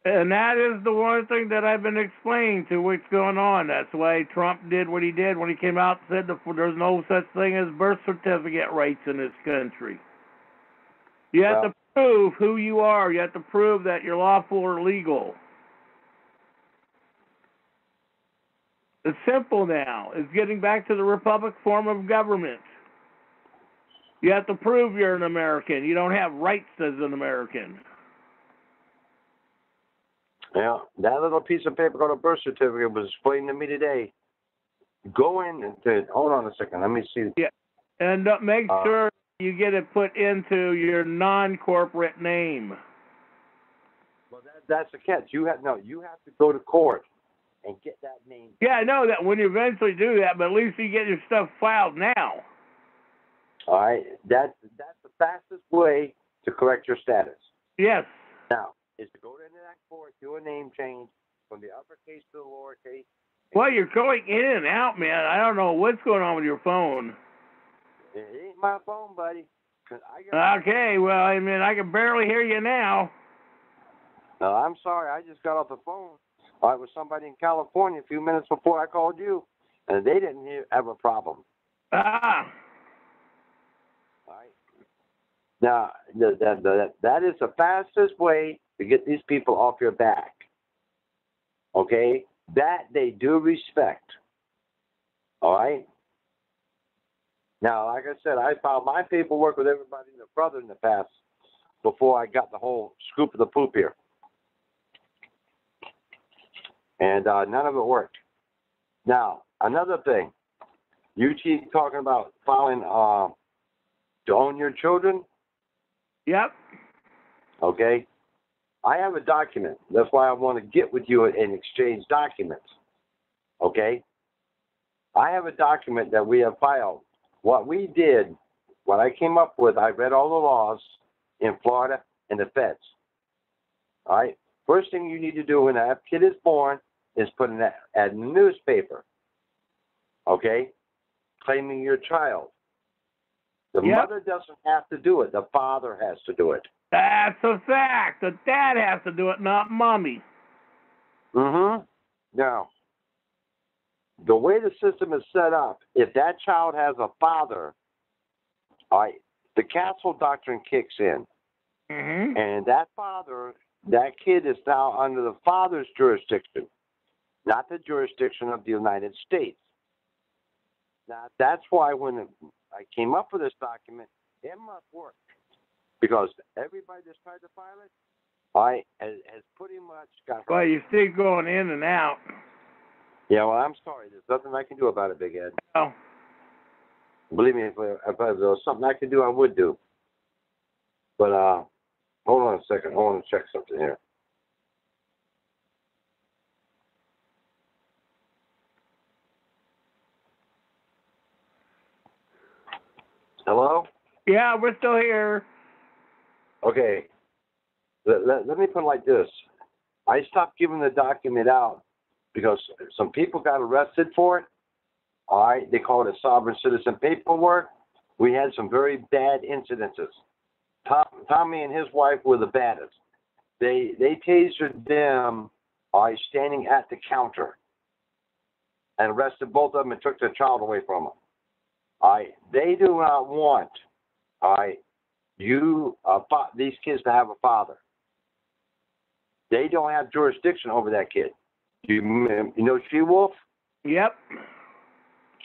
And that is the one thing that I've been explaining to what's going on. That's why Trump did what he did when he came out and said there's no such thing as birth certificate rights in this country. You have to prove who you are. You have to prove that you're lawful or legal. It's simple now. It's getting back to the republic form of government. You have to prove you're an American. You don't have rights as an American. Yeah, that little piece of paper called a birth certificate was explained to me today. Go in and hold on a second. Let me see. Yeah, and make sure you get it put into your non-corporate name. Well, that's the catch. You have to go to court and get that name. Yeah, I know that when you eventually do that, but at least you get your stuff filed now. All right, that's the fastest way to correct your status. Yes. Now, is to go into that court, do a name change from the uppercase to the lowercase. Well, you're going in and out, man. I don't know what's going on with your phone. It ain't my phone, buddy. Okay, well, I mean, I can barely hear you now. No, I'm sorry. I just got off the phone. I was somebody in California a few minutes before I called you, and they didn't have a problem. Ah. All right. Now, that is the fastest way to get these people off your back. Okay? That they do respect. All right? Now, like I said, I filed my paperwork with everybody and their brother in the past before I got the whole scoop of the poop here. And none of it worked. Now, another thing. You keep talking about filing to own your children. Yep. Okay. I have a document. That's why I want to get with you and exchange documents. Okay. I have a document that we have filed. What we did, what I came up with, I read all the laws in Florida and the feds. All right. First thing you need to do when that kid is born is put an ad in the newspaper. Okay. Claiming your child. The mother doesn't have to do it. The father has to do it. That's a fact. The dad has to do it, not mommy. Mm-hmm. Now, the way the system is set up, if that child has a father, all right, the castle doctrine kicks in. Mm-hmm. And that father, that kid is now under the father's jurisdiction, not the jurisdiction of the United States. Now, that's why when I came up with this document, it must work. Because everybody that's tried to file it, has pretty much got... Well, you still going in and out. Yeah, well, I'm sorry. There's nothing I can do about it, Big Ed. Oh. Believe me, if there was something I could do, I would do. But, hold on a second. I want to check something here. Hello? Yeah, we're still here. Okay. Let me put it like this. I stopped giving the document out because some people got arrested for it. All right. They call it a sovereign citizen paperwork. We had some very bad incidences. Tommy and his wife were the baddest. They tasered them standing at the counter and arrested both of them and took their child away from them. They do not want these kids to have a father. They don't have jurisdiction over that kid. You know She-Wolf? Yep.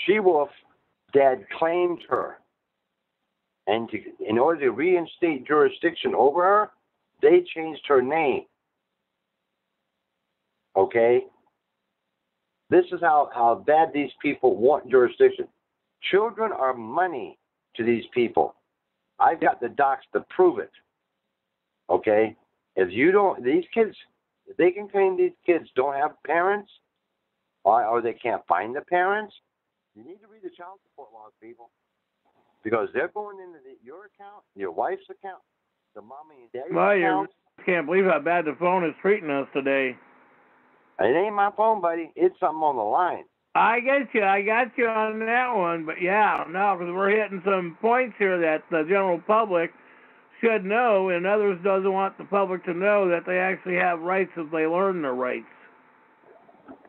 She-Wolf, Dad claimed her. And in order to reinstate jurisdiction over her, they changed her name. Okay? This is how bad these people want jurisdiction. Children are money to these people. I've got the docs to prove it. Okay? If they can claim these kids don't have parents, or they can't find the parents, you need to read the child support laws, people. Because they're going into your account, your wife's account, the mommy and daddy's account. You can't believe how bad the phone is treating us today. It ain't my phone, buddy. It's something on the line. I got you on that one, but yeah, no, because we're hitting some points here that the general public should know, and others doesn't want the public to know that they actually have rights if they learn their rights.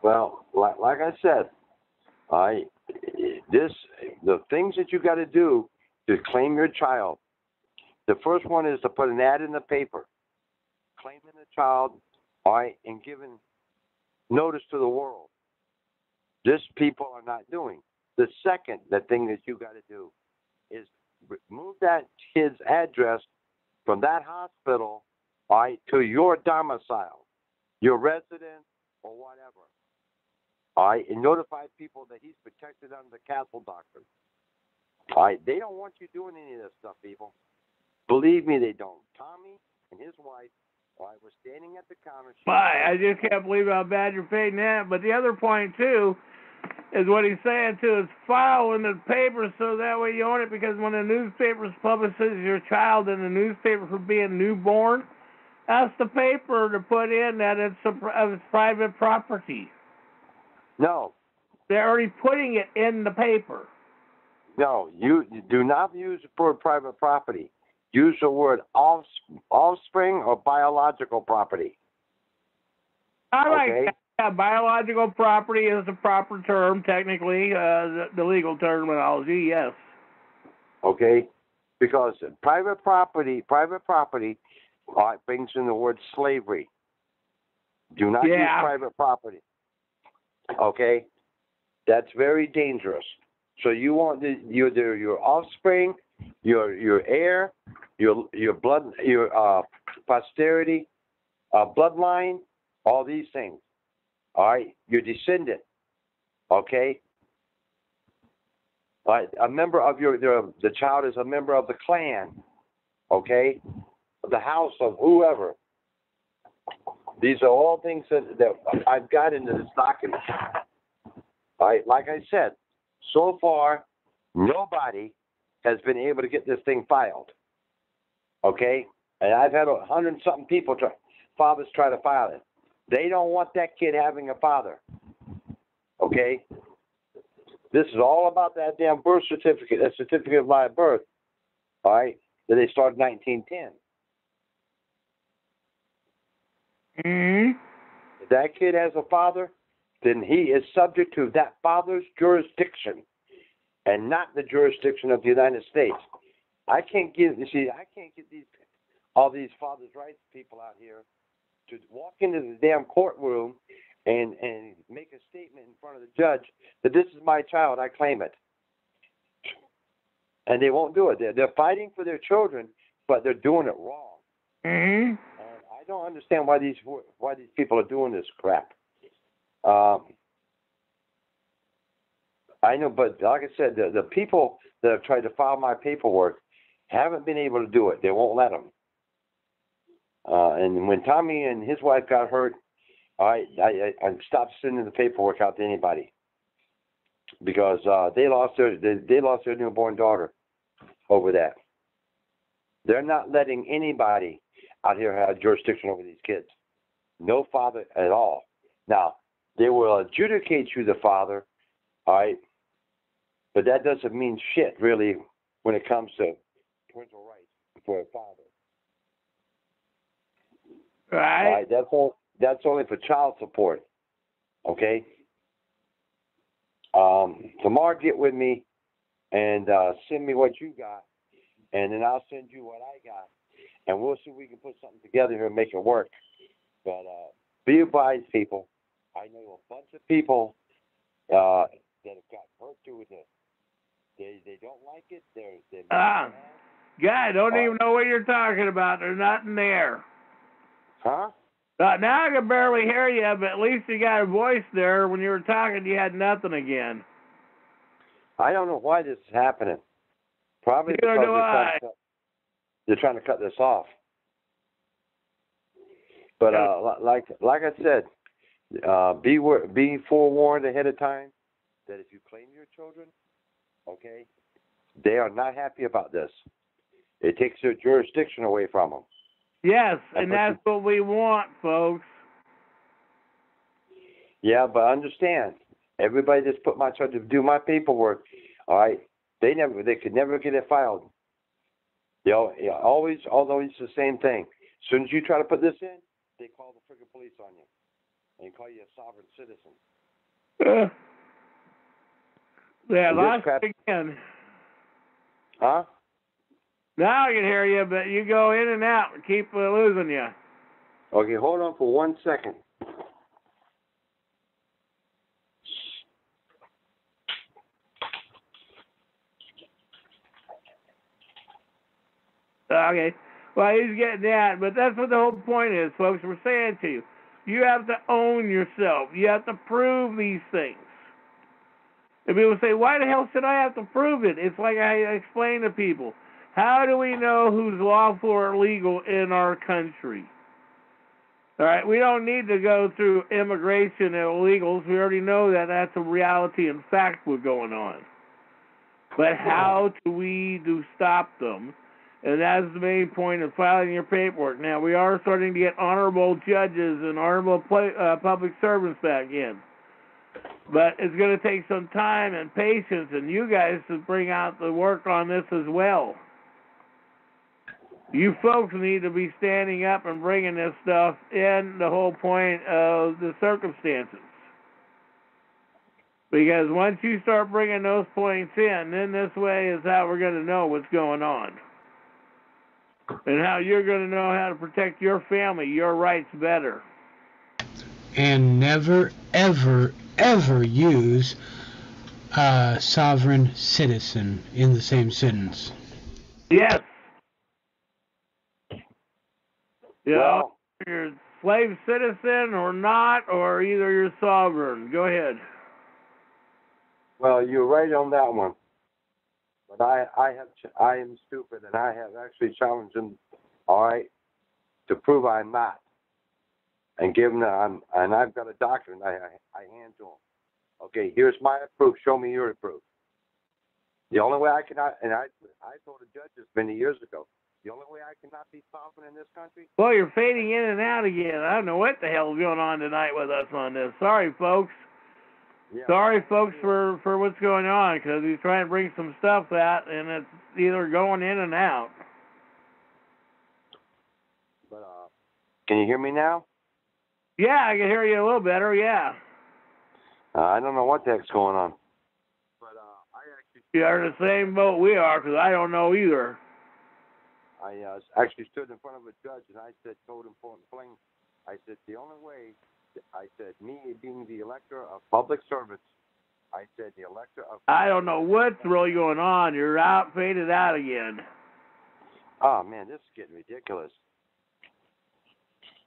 Well, like I said, the things that you got to do to claim your child. The first one is to put an ad in the paper, claiming the child, and giving notice to the world. This people are not doing. The second, the thing that you got to do is move that kid's address from that hospital, to your domicile, your residence, or whatever. And notify people that he's protected under the castle doctrine. They don't want you doing any of this stuff, people. Believe me, they don't. Tommy and his wife were standing at the counter. I just can't believe how bad you're fading that. But the other point, too, is what he's saying, too, is file in the paper so that way you own it, because when the newspaper publishes your child in the newspaper for being newborn, ask the paper to put in that it's private property. No. They're already putting it in the paper. No, you do not use the word private property. Use the word offspring or biological property. I like that. Yeah, biological property is the proper term, technically, the legal terminology, yes. Okay, because private property brings in the word slavery. Do not use private property. Okay, that's very dangerous. So you want your offspring, your heir, your blood, your posterity, bloodline, all these things. All right, your descendant. Okay. A member of the child is a member of the clan, okay, the house of whoever. These are all things that I've got into this document. Like I said, so far, nobody has been able to get this thing filed, okay? And I've had 100-something people, fathers try to file it. They don't want that kid having a father, okay? This is all about that damn birth certificate, that certificate of live birth, all right, that they started in 1910. Mm-hmm. If that kid has a father, then he is subject to that father's jurisdiction and not the jurisdiction of the United States. I can't get all these fathers' rights people out here to walk into the damn courtroom and make a statement in front of the judge that this is my child, I claim it. And they won't do it. They're fighting for their children, but they're doing it wrong. Mm-hmm. And I don't understand why these people are doing this crap. I know, but like I said, the people that have tried to file my paperwork haven't been able to do it. They won't let them. And when Tommy and his wife got hurt, I stopped sending the paperwork out to anybody because they lost their newborn daughter over that. They're not letting anybody out here have jurisdiction over these kids. No father at all. Now, they will adjudicate you the father, all right, but that doesn't mean shit, really, when it comes to parental rights for a father. Right. All right, that's only for child support, okay? Tomorrow, get with me and send me what you got, and then I'll send you what I got, and we'll see if we can put something together here and make it work. But be advised, people. I know a bunch of people that have got hurt doing this. They don't like it. They're God, I don't even know what you're talking about. There's nothing there. Huh? Now I can barely hear you, but at least you got a voice there. When you were talking, you had nothing again. I don't know why this is happening. Probably because they're trying to cut this off. But like I said, be forewarned ahead of time that if you claim your children, okay, they are not happy about this. It takes their jurisdiction away from them. Yes, and that's what we want, folks. Yeah, but understand, everybody that's put my child to do my paperwork, all right, they could never get it filed. Always the same thing. As soon as you try to put this in, they call the friggin' police on you and call you a sovereign citizen. Yeah, lost again. Huh? Now I can hear you, but you go in and out and keep losing you. Okay, hold on for 1 second. Okay. Well, he's getting that, but that's what the whole point is, folks. We're saying to you, you have to own yourself. You have to prove these things. And people say, why the hell should I have to prove it? It's like I explain to people. How do we know who's lawful or legal in our country? All right, we don't need to go through immigration and illegals. We already know that that's a reality and fact what's going on. But how do we stop them? And that's the main point of filing your paperwork. Now, we are starting to get honorable judges and honorable public servants back in. But it's going to take some time and patience, and you guys to bring out the work on this as well. You folks need to be standing up and bringing this stuff in, the whole point of the circumstances. Because once you start bringing those points in, then this way is how we're going to know what's going on. And how you're going to know how to protect your family, your rights better. And never, ever, ever use sovereign citizen in the same sentence. Yes. Well, you're a slave citizen or not, or either you're sovereign. Go ahead. Well, you're right on that one. but I am stupid, and I have actually challenged him, all right, to prove I'm not, and give him and I've got a document I hand to him. Okay, here's my proof. Show me your proof. The only way I cannot, and I told the judges many years ago, the only way I cannot be sovereign in this country. Well, you're fading in and out again. I don't know what the hell's going on tonight with us on this. Sorry, folks. Yeah. Sorry, folks, for what's going on, because he's trying to bring some stuff out, and it's either going in and out. But can you hear me now? Yeah, I can hear you a little better. Yeah. I don't know what the heck's going on. But I actually. You are in the same boat we are, because I don't know either. I actually stood in front of a judge, and I said, told him point blank, I said, the only way, I said, me being the elector of public servants, I said, the elector of... I don't know what's really going on. You're out, faded out again. Oh, man, this is getting ridiculous.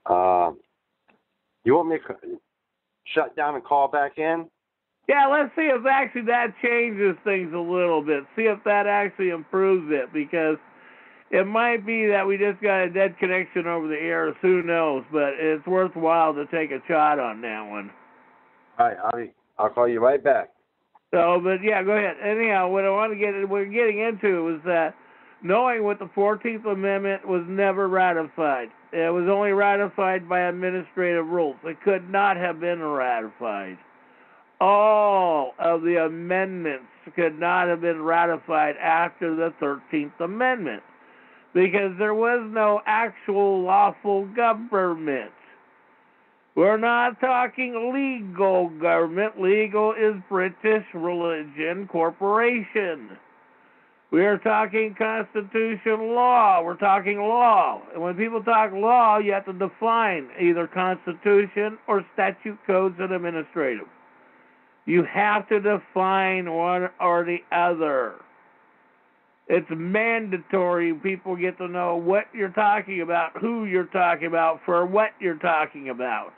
You want me to shut down and call back in? Yeah, let's see if actually that changes things a little bit. See if that actually improves it, because it might be that we just got a dead connection over the air. Who knows? But it's worthwhile to take a shot on that one. All right, I'll call you right back. So, but yeah, go ahead. Anyhow, what I want to we're getting into was that knowing what the 14th Amendment was never ratified. It was only ratified by administrative rules. It could not have been ratified. All of the amendments could not have been ratified after the 13th Amendment, because there was no actual lawful government. We're not talking legal government. Legal is British religion corporation. We are talking Constitution law. We're talking law. And when people talk law, you have to define either Constitution or statute, codes, and administrative. You have to define one or the other. It's mandatory. People get to know what you're talking about, who you're talking about, for what you're talking about.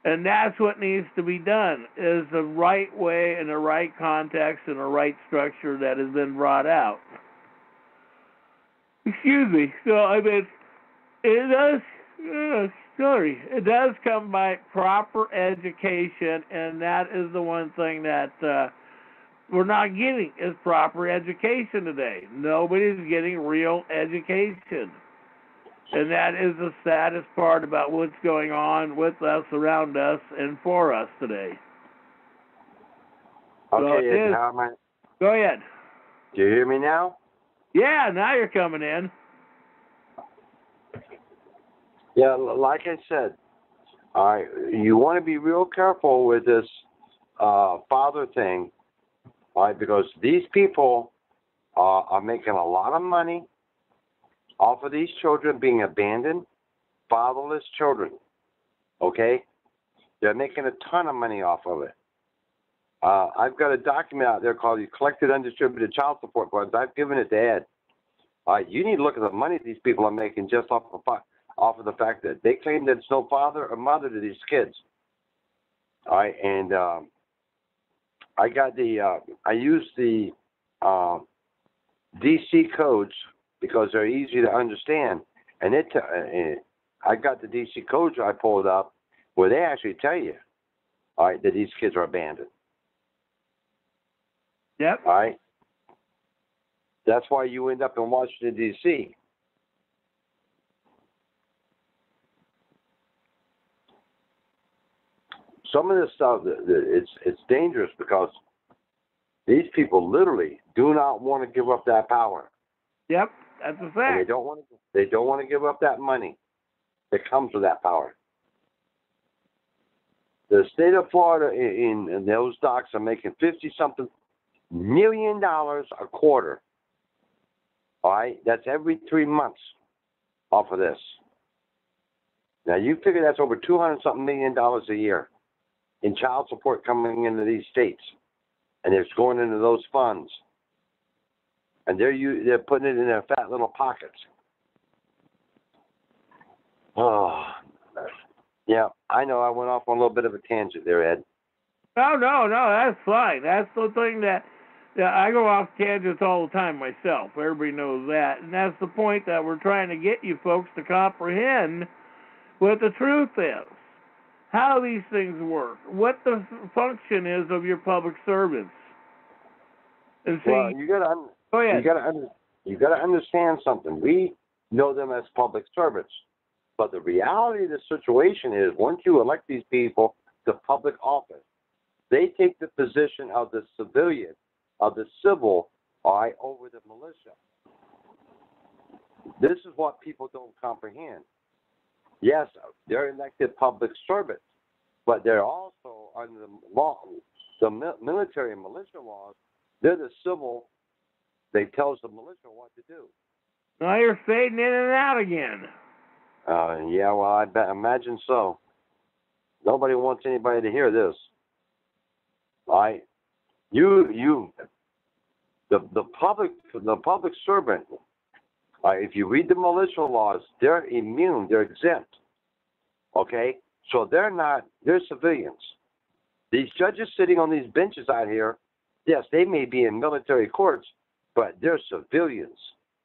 And that's what needs to be done, is the right way, in the right context, and the right structure that has been brought out. Excuse me. So, I mean, it does come by proper education, and that is the one thing that we're not getting, is proper education today. Nobody's getting real education. And that is the saddest part about what's going on with us, around us, and for us today. Okay, how am I? Go ahead. Do you hear me now? Yeah, now you're coming in. Yeah, like I said, you want to be real careful with this father thing, all right, because these people are making a lot of money off of these children being abandoned, fatherless children, okay? They're making a ton of money off of it. I've got a document out there called the Collected Undistributed Child Support Funds. I've given it to Ed. You need to look at the money these people are making just off of the fact that they claim that it's no father or mother to these kids. All right, and I use the DC codes because they're easy to understand, and I got the DC codes I pulled up where they actually tell you, all right, that these kids are abandoned. Yep. All right. That's why you end up in Washington, D.C. Some of this stuff, it's dangerous because these people literally do not want to give up that power. Yep, that's a fact. And they don't want to give up that money that comes with that power. The state of Florida in those docs are making $50-something million a quarter. All right, that's every 3 months off of this. Now you figure that's over $200-something million a year in child support coming into these states, and it's going into those funds, and they're putting it in their fat little pockets. Oh, yeah, I know I went off on a little bit of a tangent there, Ed. No, that's fine. That's the thing that Yeah, I go off tangents all the time myself. Everybody knows that. And that's the point that we're trying to get you folks to comprehend what the truth is, how these things work, what the function is of your public servants. And see, well, you gotta understand something. We know them as public servants, but the reality of the situation is, once you elect these people to public office, they take the position of the civilian, of the civil, over the militia. This is what people don't comprehend. Yes, they're elected public servants, but they're also under the law, the military and militia laws. They're the civil. They tell the militia what to do. now you're fading in and out again. Yeah, well, imagine so. Nobody wants anybody to hear this. The public servant. If you read the militia laws, they're immune. They're exempt. Okay, so they're civilians. These judges sitting on these benches out here, yes, they may be in military courts, but they're civilians.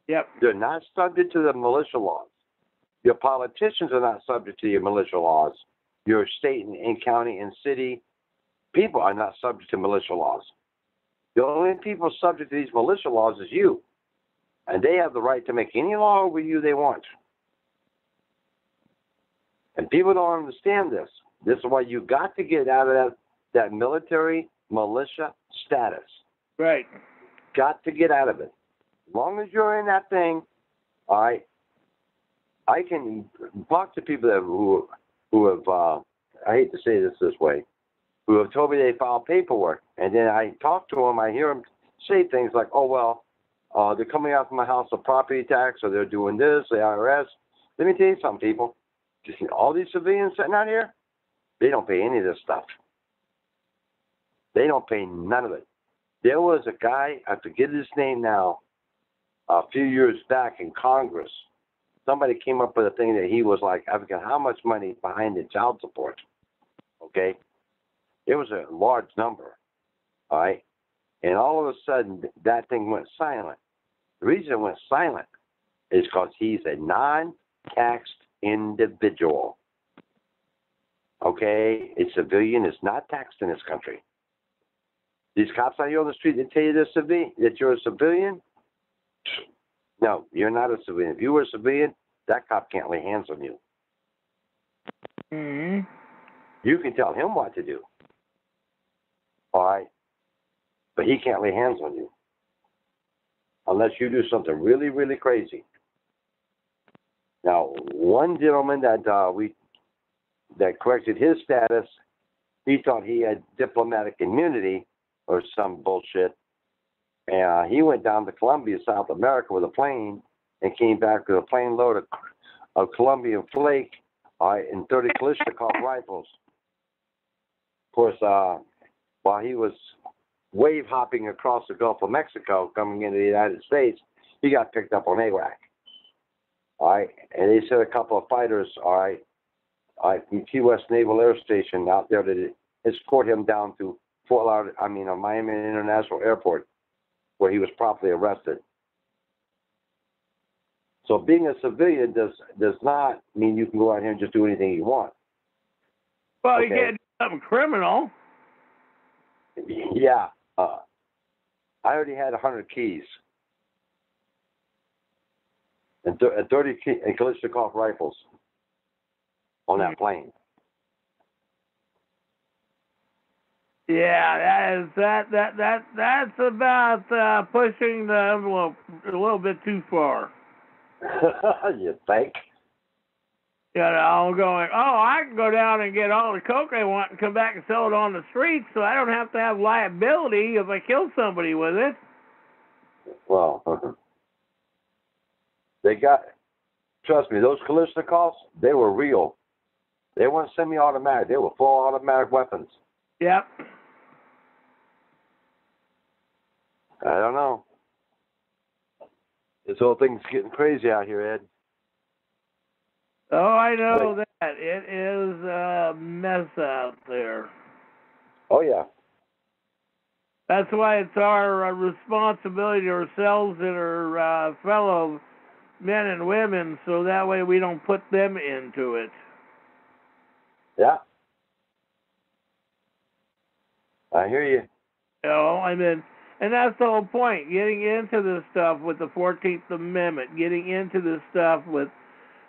Yep. They're not subject to the militia laws. Your politicians are not subject to your militia laws. Your state and county and city people are not subject to militia laws. The only people subject to these militia laws is you. And they have the right to make any law over you they want. And people don't understand this. This is why you got to get out of that military militia status. Right. Got to get out of it. As long as you're in that thing, I can talk to people who have, I hate to say this way, who have told me they filed paperwork. And then I talk to them, I hear them say things like, oh, well, they're coming out from my house of property tax, or they're doing this, the IRS. Let me tell you something, people. All these civilians sitting out here, they don't pay any of this stuff. They don't pay none of it. There was a guy, I forget his name now, a few years back in Congress. Somebody came up with a thing that he was like, I forget how much money behind the child support. Okay? It was a large number. All right? And all of a sudden, that thing went silent. The reason it went silent is because he's a non-taxed individual. Okay? A civilian is not taxed in this country. These cops out here on the street, they tell you that you're a civilian. No, you're not a civilian. If you were a civilian, that cop can't lay hands on you. Mm-hmm. You can tell him what to do. All right? But he can't lay hands on you unless you do something really, really crazy. Now, one gentleman that corrected his status, he thought he had diplomatic immunity or some bullshit. And he went down to Colombia, South America with a plane and came back with a plane load of Colombian flake and 30 Kalashnikov rifles. Of course, while he was wave hopping across the Gulf of Mexico coming into the United States, he got picked up on AWAC. All right, and they sent a couple of fighters, all right, from Key West Naval Air Station out there to escort him down to Miami International Airport, where he was promptly arrested. So being a civilian does not mean you can go out here and just do anything you want. Well, okay? You can't do something criminal. Yeah. I already had 100 keys and 30 Kalashnikov rifles on that plane. Yeah, that's about pushing the envelope a little bit too far. You think? You know, I'm going, I can go down and get all the coke I want and come back and sell it on the street, so I don't have to have liability if I kill somebody with it. Well, trust me, those Kalashnikovs, they were real. They weren't semi-automatic. They were full automatic weapons. Yep. I don't know. This whole thing's getting crazy out here, Ed. Oh, I know that. It is a mess out there. Oh, yeah. That's why it's our responsibility to ourselves and our fellow men and women, so that way we don't put them into it. Yeah. I hear you. You know, I mean, and that's the whole point, getting into this stuff with the 14th Amendment, getting into this stuff with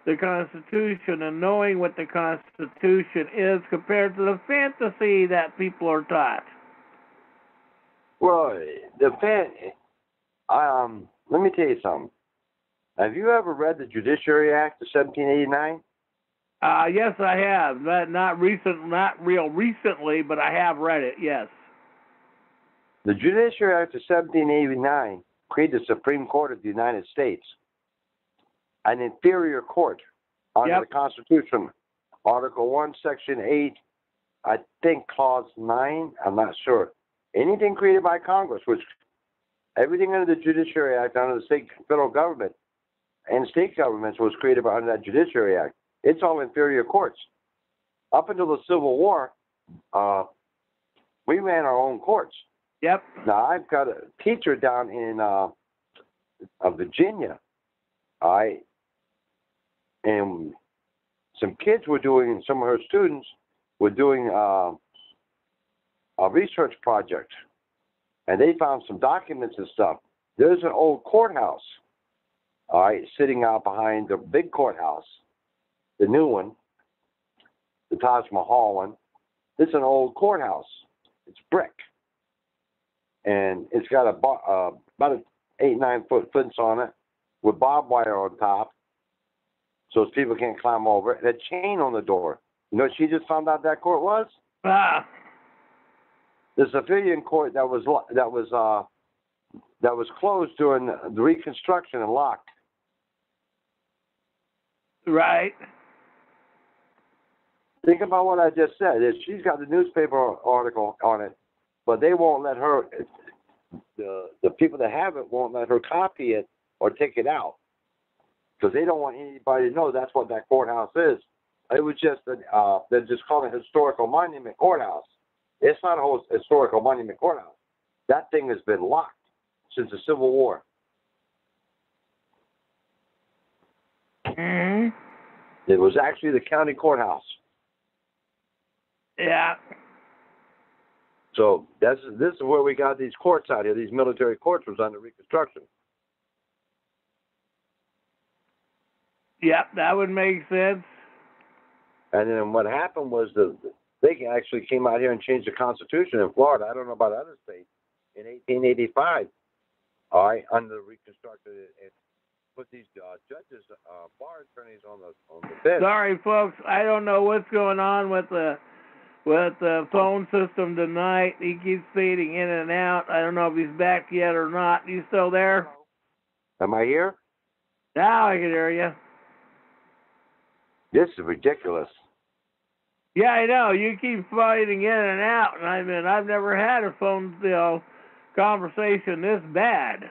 the Constitution and knowing what the Constitution is compared to the fantasy that people are taught. Well, let me tell you something. Have you ever read the Judiciary Act of 1789? Yes, I have. Not real recently, but I have read it. Yes. The Judiciary Act of 1789 created the Supreme Court of the United States, an inferior court under the Constitution, Article 1, Section 8, I think Clause 9. I'm not sure. Anything created by Congress, which everything under the Judiciary Act, under the state federal government and state governments was created under that Judiciary Act. It's all inferior courts. Up until the Civil War, we ran our own courts. Yep. Now, I've got a teacher down in Virginia, and some kids were doing, some of her students were doing a research project, and they found some documents and stuff. There's an old courthouse, sitting out behind the big courthouse, the new one, the Taj Mahal one. It's an old courthouse. It's brick. And it's got about an 8-9 foot fence on it with barbed wire on top so people can't climb over it, and a chain on the door. You know what she just found out that court was? The civilian court that was closed during the Reconstruction and locked. Right. Think about what I just said. She's got the newspaper article on it, but they won't let her. The people that have it won't let her copy it or take it out because they don't want anybody to know that's what that courthouse is. It was just they're just calling it historical monument courthouse. It's not a whole historical monument courthouse. That thing has been locked since the Civil War. Mm-hmm. It was actually the county courthouse. Yeah. So this is where we got these courts out here. These military courts was under Reconstruction. Yep, that would make sense. And then what happened was they actually came out here and changed the Constitution in Florida. I don't know about other states. In 1885, under Reconstruction, it put these judges, bar attorneys on the bench. Sorry, folks, I don't know what's going on with the phone system tonight. He keeps fading in and out. I don't know if he's back yet or not. You still there? Am I here? Now I can hear you. This is ridiculous. Yeah, I know. You keep fading in and out, and I mean, I've never had a phone conversation this bad.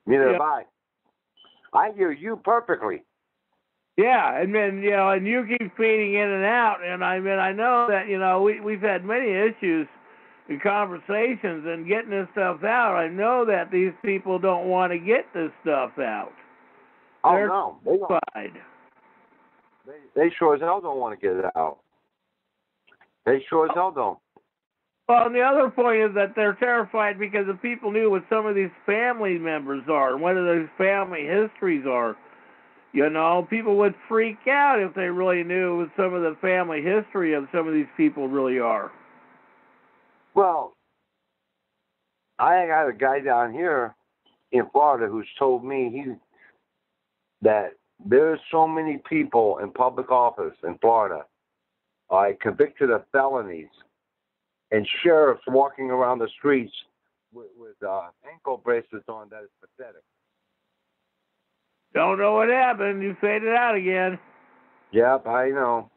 Neither have I. I hear you perfectly. Yeah, and then, and you keep fading in and out, and I mean, I know that, we've had many issues in conversations and getting this stuff out. I know that these people don't want to get this stuff out. They're no, they don't. They sure as hell don't want to get it out. They sure as hell don't. Well, and the other point is that they're terrified because if people knew what some of these family members are and what those family histories are, people would freak out if they really knew what some of the family history of some of these people really are. Well, I got a guy down here in Florida who's told me that there's so many people in public office in Florida convicted of felonies and sheriffs walking around the streets with ankle bracelets on that is pathetic. Don't know what happened. You faded out again. Yep, I know.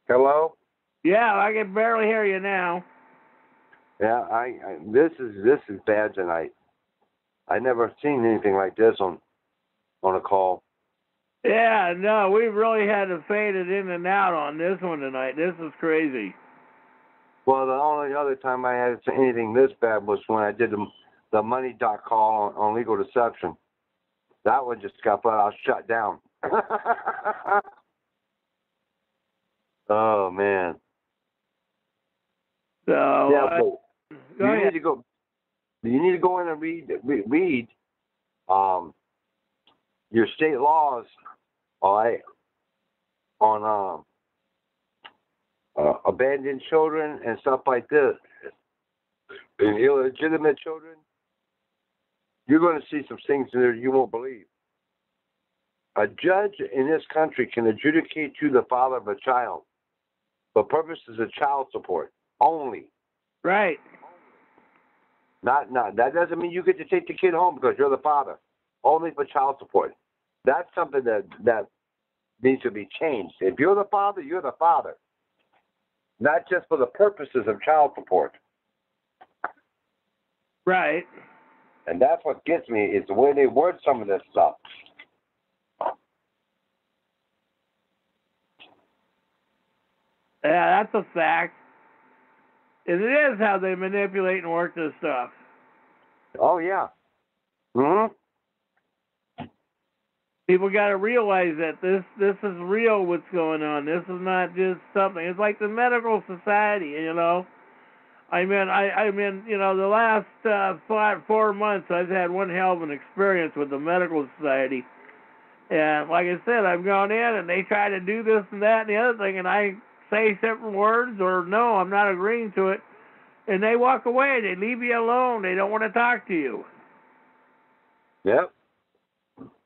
Hello? Yeah, I can barely hear you now. Yeah, this is bad tonight. I never seen anything like this on a call. Yeah, no, we really had to fade it in and out on this one tonight. This is crazy. Well, the only other time I had anything this bad was when I did the money dot call on legal deception. That one just got shut down. Oh man. So yeah, go ahead. You need to go in and read your state laws, all right, on abandoned children and stuff like this, and illegitimate children. You're going to see some things in there you won't believe. A judge in this country can adjudicate you the father of a child for purposes of child support only. Right. Not that doesn't mean you get to take the kid home because you're the father. Only for child support. That's something that needs to be changed. If you're the father, you're the father. Not just for the purposes of child support. Right. And that's what gets me is the way they word some of this stuff. Yeah, that's a fact. And it is how they manipulate and work this stuff. Oh, yeah. Mm-hmm. People got to realize that this is real what's going on. This is not just something. It's like the medical society, you know. I mean, you know, the last 4 months I've had one hell of an experience with the medical society. And like I said, I've gone in and they try to do this and that and the other thing, and I say certain words or no, I'm not agreeing to it, and they walk away. They leave you alone. They don't want to talk to you. Yep.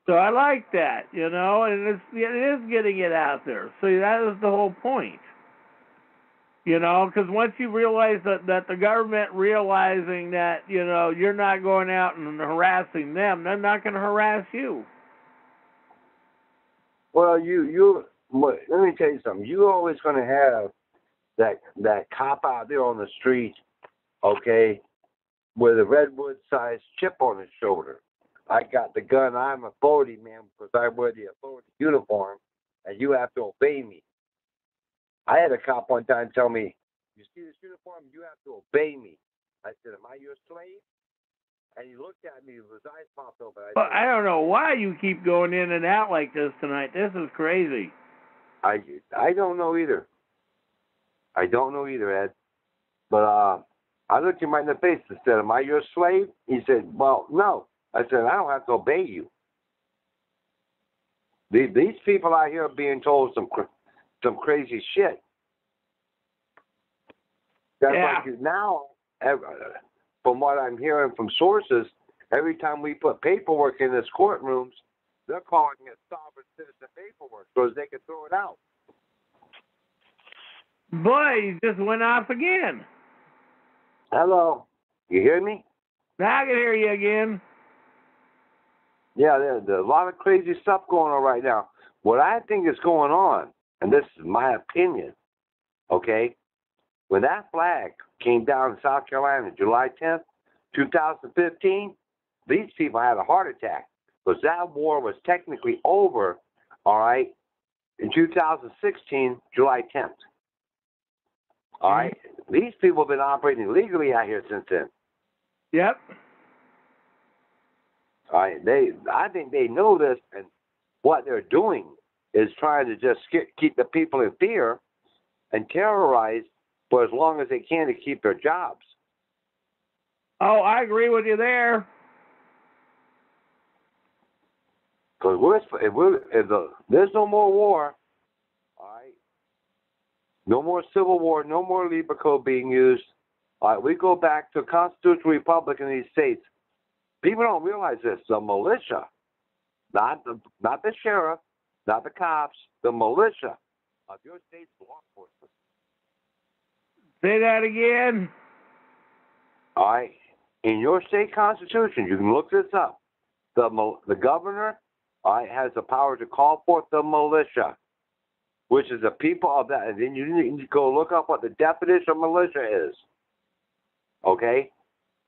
So I like that, you know, and it is getting it out there. So that is the whole point. You know, because once you realize that the government realizing that, you know, you're not going out and harassing them, they're not going to harass you. Well, let me tell you something. You're always going to have that cop out there on the street, okay, with a redwood-sized chip on his shoulder. I got the gun. I'm authority, man, because I wear the authority uniform, and you have to obey me. I had a cop one time tell me, "You see this uniform? You have to obey me." I said, "Am I your slave?" And he looked at me with his eyes popped open. I don't know why you keep going in and out like this tonight. This is crazy. I don't know either. I don't know either, Ed. But I looked him right in the face and said, "Am I your slave?" He said, "Well, no." I said, "I don't have to obey you." These people out here are being told some crazy shit. That's like now, from what I'm hearing from sources, every time we put paperwork in this courtrooms, they're calling it sovereign citizen paperwork so they can throw it out. Boy, you just went off again. Hello. You hear me? Now I can hear you again. Yeah, there's a lot of crazy stuff going on right now. What I think is going on, and this is my opinion, okay, when that flag came down in South Carolina July 10th, 2015, these people had a heart attack because that war was technically over, all right, in 2016, July 10th. All right? These people have been operating legally out here since then. Yep. All right, I think they know this, and what they're doing is trying to just keep the people in fear and terrorize for as long as they can to keep their jobs. Oh, I agree with you there. Because there's no more war, all right, no more civil war, no more Libra Code being used. All right, we go back to a constitutional republic in these states. People don't realize this. The militia, not the sheriff, not the cops, the militia of your state's law enforcement. Say that again. All right. In your state constitution, you can look this up. The governor, all right, has the power to call forth the militia, which is the people of that. And then you need to go look up what the definition of militia is. Okay?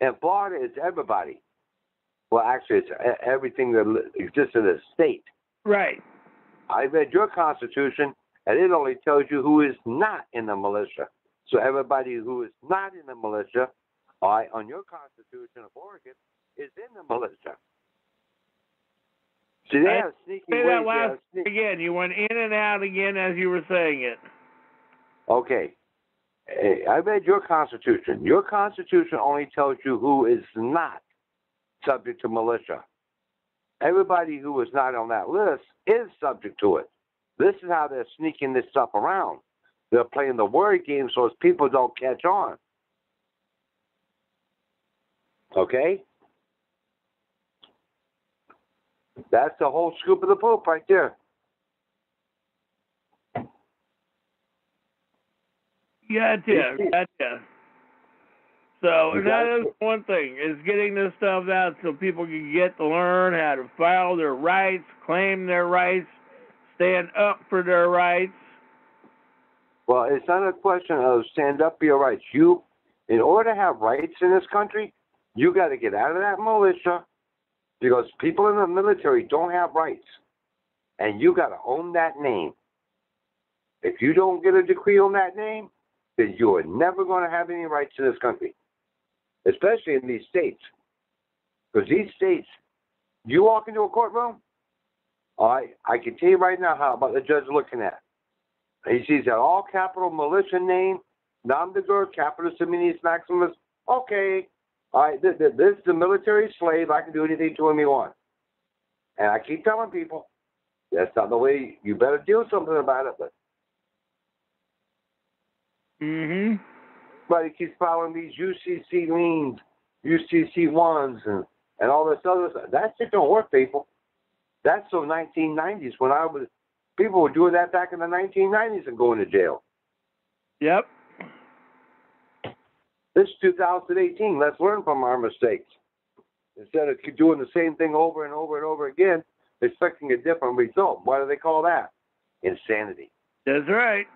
And Florida is everybody. Well, actually, it's everything that exists in the state. Right. I read your constitution, and it only tells you who is not in the militia. So everybody who is not in the militia, all right, on your Constitution of Oregon, is in the militia. See, they have sneaky Say ways. that last again. You went in and out again as you were saying it. Okay. I read your Constitution. Your Constitution only tells you who is not subject to militia. Everybody who is not on that list is subject to it. This is how they're sneaking this stuff around. They're playing the word game so as people don't catch on. Okay? That's the whole scoop of the Pope right there. Gotcha. So that is one thing, is getting this stuff out so people can get to learn how to file their rights, claim their rights, stand up for their rights. Well, it's not a question of stand up for your rights. You, in order to have rights in this country, you got to get out of that militia, because people in the military don't have rights. And you got to own that name. If you don't get a decree on that name, then you are never going to have any rights in this country, especially in these states. Because these states, you walk into a courtroom, I can tell you right now how about the judge looking at. He sees that all capital militia name, nom de guerre, capitis seminis maximus. Okay, all right, this is the military slave. I can do anything to him he wants. And I keep telling people, that's not the way. You better do something about it. But but he keeps following these UCC liens, UCC ones, and all this other stuff. That shit don't work, people. That's the 1990s when people were doing that back in the 1990s and going to jail. Yep. This is 2018. Let's learn from our mistakes. Instead of doing the same thing over and over and over again, expecting a different result. Why do they call that? Insanity. That's right.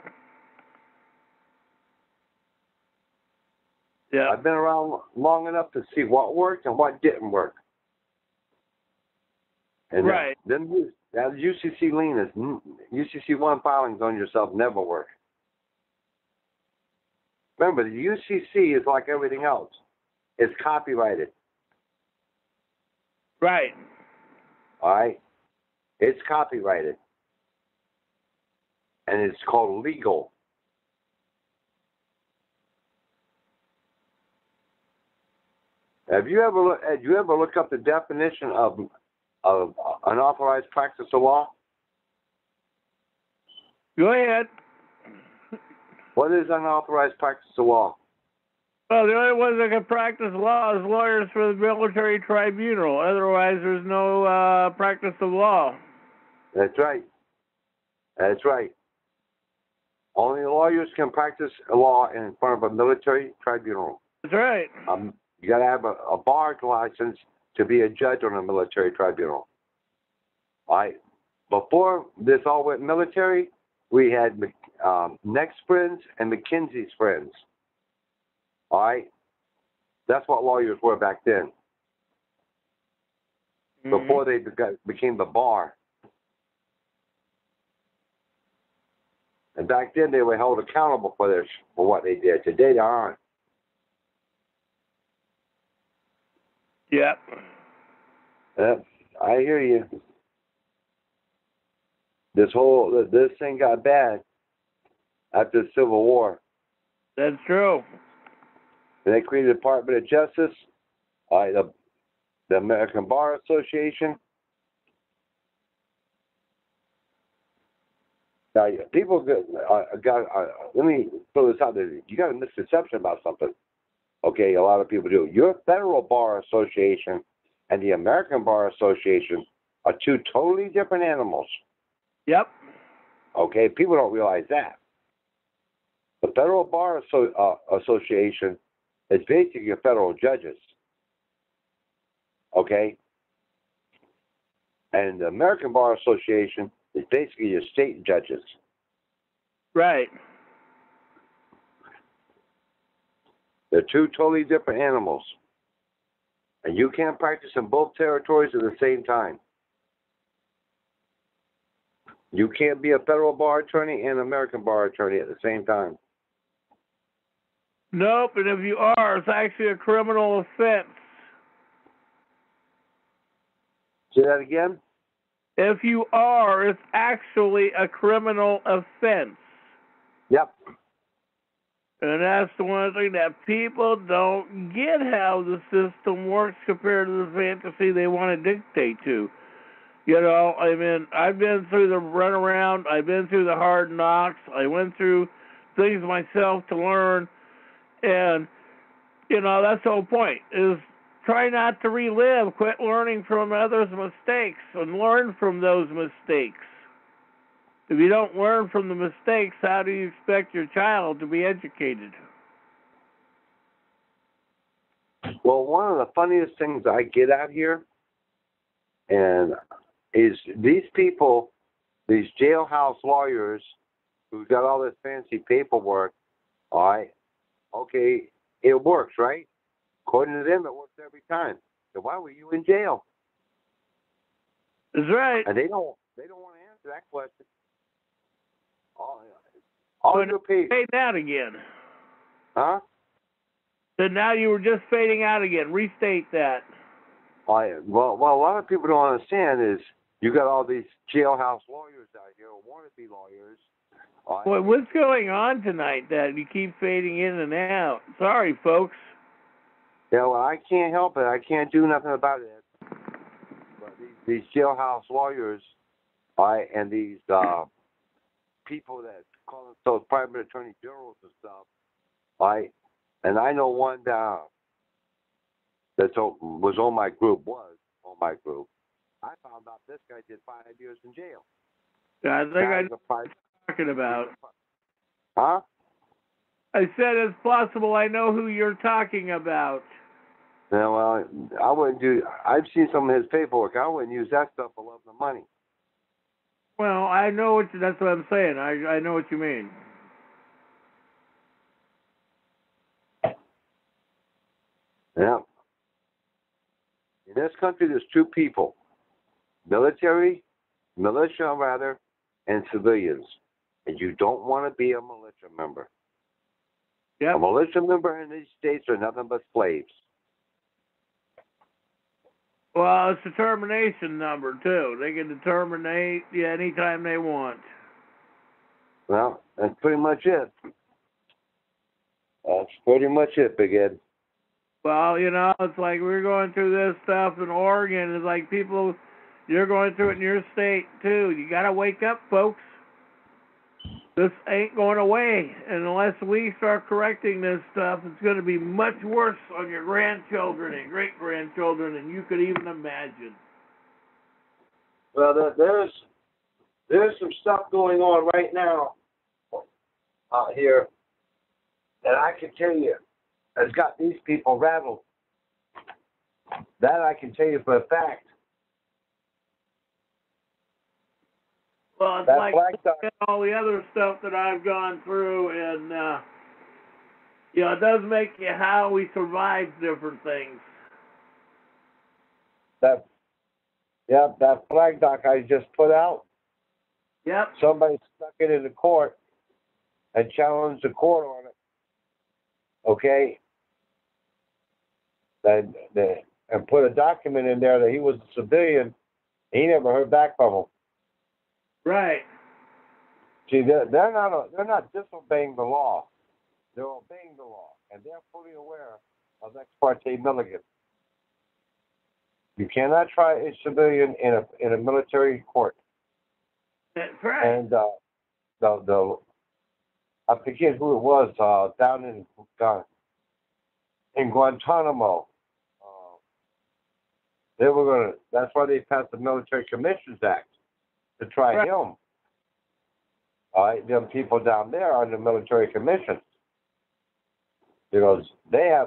Yeah. I've been around long enough to see what worked and what didn't work. And right. Then that UCC lien is UCC 1 filings on yourself never work. Remember, the UCC is like everything else. It's copyrighted. Right. All right? It's copyrighted. And it's called legal. Have you ever looked up the definition of unauthorized practice of law? Go ahead. What is unauthorized practice of law? Well, the only ones that can practice law is lawyers for the military tribunal. Otherwise, there's no practice of law. That's right. That's right. Only lawyers can practice law in front of a military tribunal. That's right. You got to have a bar license to be a judge on a military tribunal. All right. Before this all went military, we had Next Friends and McKinsey's Friends. All right. That's what lawyers were back then. Before they became the bar. And back then they were held accountable for what they did. Today they aren't. Yep. I hear you. This thing got bad after the Civil War. That's true. And they created the Department of Justice, the American Bar Association. Now, people let me throw this out there. You got a misconception about something. Okay, a lot of people do. Your Federal Bar Association and the American Bar Association are two totally different animals. Yep. Okay, people don't realize that. The Federal Bar Association is basically your federal judges. Okay? And the American Bar Association is basically your state judges. Right. They're two totally different animals. And you can't practice in both territories at the same time. You can't be a federal bar attorney and an American bar attorney at the same time. Nope, and if you are, it's actually a criminal offense. Say that again? If you are, it's actually a criminal offense. Yep. And that's the one thing that people don't get, how the system works compared to the fantasy they want to dictate to. You know, I mean, I've been through the runaround. I've been through the hard knocks. I went through things myself to learn. And, you know, that's the whole point, is try not to relive. Quit learning from others' mistakes and learn from those mistakes. If you don't learn from the mistakes, how do you expect your child to be educated? Well, one of the funniest things I get out here and is these people, these jailhouse lawyers who got all this fancy paperwork, all right, okay, it works, right? According to them, it works every time. So why were you in jail? That's right. And they don't want to answer that question. All your people. Fading out again. Huh? So now you were just fading out again. Restate that. Well, a lot of people don't understand is you got all these jailhouse lawyers out here, or wannabe lawyers. Well, what's going on tonight that you keep fading in and out? Sorry, folks. Yeah, well, I can't help it. I can't do nothing about it. But these jailhouse lawyers, and these people that call themselves private attorney generals and stuff, and I know one that was on my group. I found out this guy did 5 years in jail. I think I know what you're talking about. Huh? I said it's possible I know who you're talking about. Yeah, well, I wouldn't do. I've seen some of his paperwork. I wouldn't use that stuff for love of the money. Well, I know that's what I'm saying. I know what you mean. Yeah. In this country, there's two people: militia, rather, and civilians. And you don't want to be a militia member. Yep. A militia member in these states are nothing but slaves. Well, it's a termination number, too. They can terminate you anytime they want. Well, that's pretty much it. That's pretty much it, Big Ed. Well, you know, it's like we're going through this stuff in Oregon. It's like people, you're going through it in your state, too. You got to wake up, folks. This ain't going away. And unless we start correcting this stuff, it's going to be much worse on your grandchildren and great-grandchildren than you could even imagine. Well, there's some stuff going on right now out here that I can tell you has got these people rattled. That I can tell you for a fact. Well, it's like all the other stuff that I've gone through, and you know, it does make you how we survive different things. That flag doc I just put out. Yep. Somebody stuck it in the court and challenged the court on it. Okay. And put a document in there that he was a civilian. He never heard back from him. Right. See, they're not disobeying the law. They're obeying the law, and they're fully aware of Ex parte Milligan. You cannot try a civilian in a military court. That's right. And I forget who it was down in Guantanamo. They were gonna. That's why they passed the Military Commissions Act to try him. All right, them people down there are the military commissions. Because they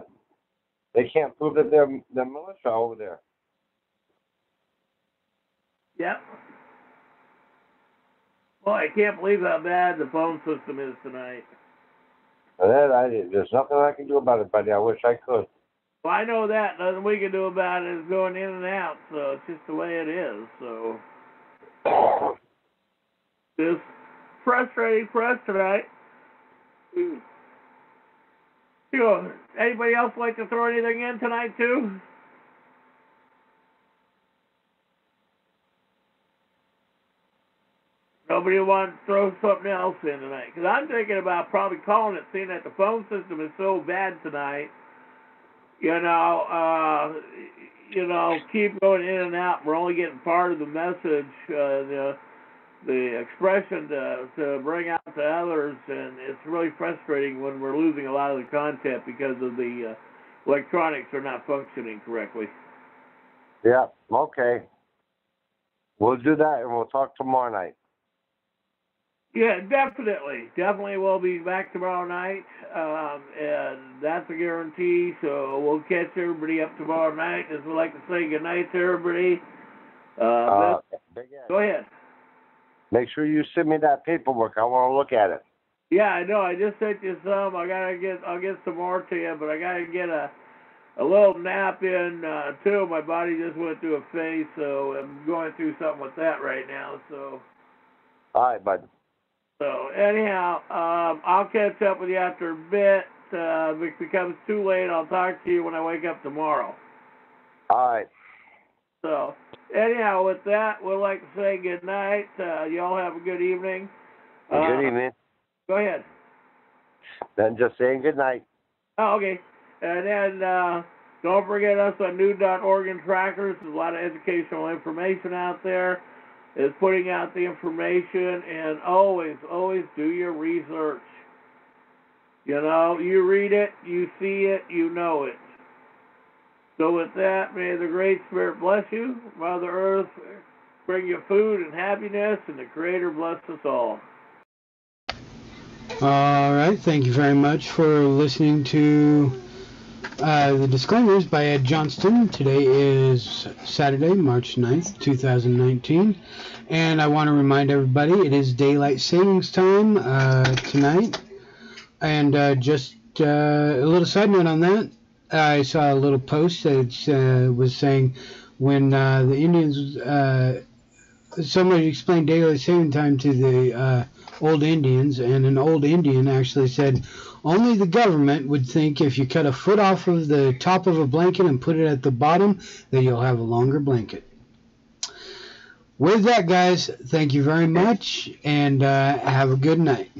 can't prove that they're militia over there. Yep. Boy, I can't believe how bad the phone system is tonight. And there's nothing I can do about it, buddy. I wish I could. Well, I know that. Nothing we can do about it is going in and out, so it's just the way it is. So, just frustrating for us tonight. Sure. Anybody else like to throw anything in tonight, too? Nobody wants to throw something else in tonight? Because I'm thinking about probably calling it, seeing that the phone system is so bad tonight. You know, keep going in and out. We're only getting part of the message, the expression to bring out to others, and it's really frustrating when we're losing a lot of the content because of the electronics are not functioning correctly. Yeah, okay. We'll do that, and we'll talk tomorrow night. Yeah, definitely. Definitely we'll be back tomorrow night, and that's a guarantee, so we'll catch everybody up tomorrow night. As we like to say, good night to everybody. Go ahead. Make sure you send me that paperwork. I want to look at it. Yeah, I know. I just sent you some. I'll get some more to you, but I gotta get a little nap in too. My body just went through a phase, so I'm going through something with that right now. So. All right, bud. So anyhow, I'll catch up with you after a bit. If it becomes too late, I'll talk to you when I wake up tomorrow. All right. So anyhow, with that, we'd like to say good night. Y'all have a good evening. Good evening. Go ahead. Then just saying good night. Oh, okay. And then don't forget us on new.org and trackers. There's a lot of educational information out there. It's putting out the information, and always, always do your research. You know, you read it, you see it, you know it. So with that, may the Great Spirit bless you. Mother Earth bring you food and happiness, and the Creator bless us all. All right. Thank you very much for listening to the disclaimers by Ed Johnston. Today is Saturday, March 9th, 2019. And I want to remind everybody it is daylight savings time tonight. And just a little side note on that. I saw a little post that was saying when the Indians, somebody explained daylight saving time to the old Indians, and an old Indian actually said only the government would think if you cut a foot off of the top of a blanket and put it at the bottom that you'll have a longer blanket. With that, guys, thank you very much, and have a good night.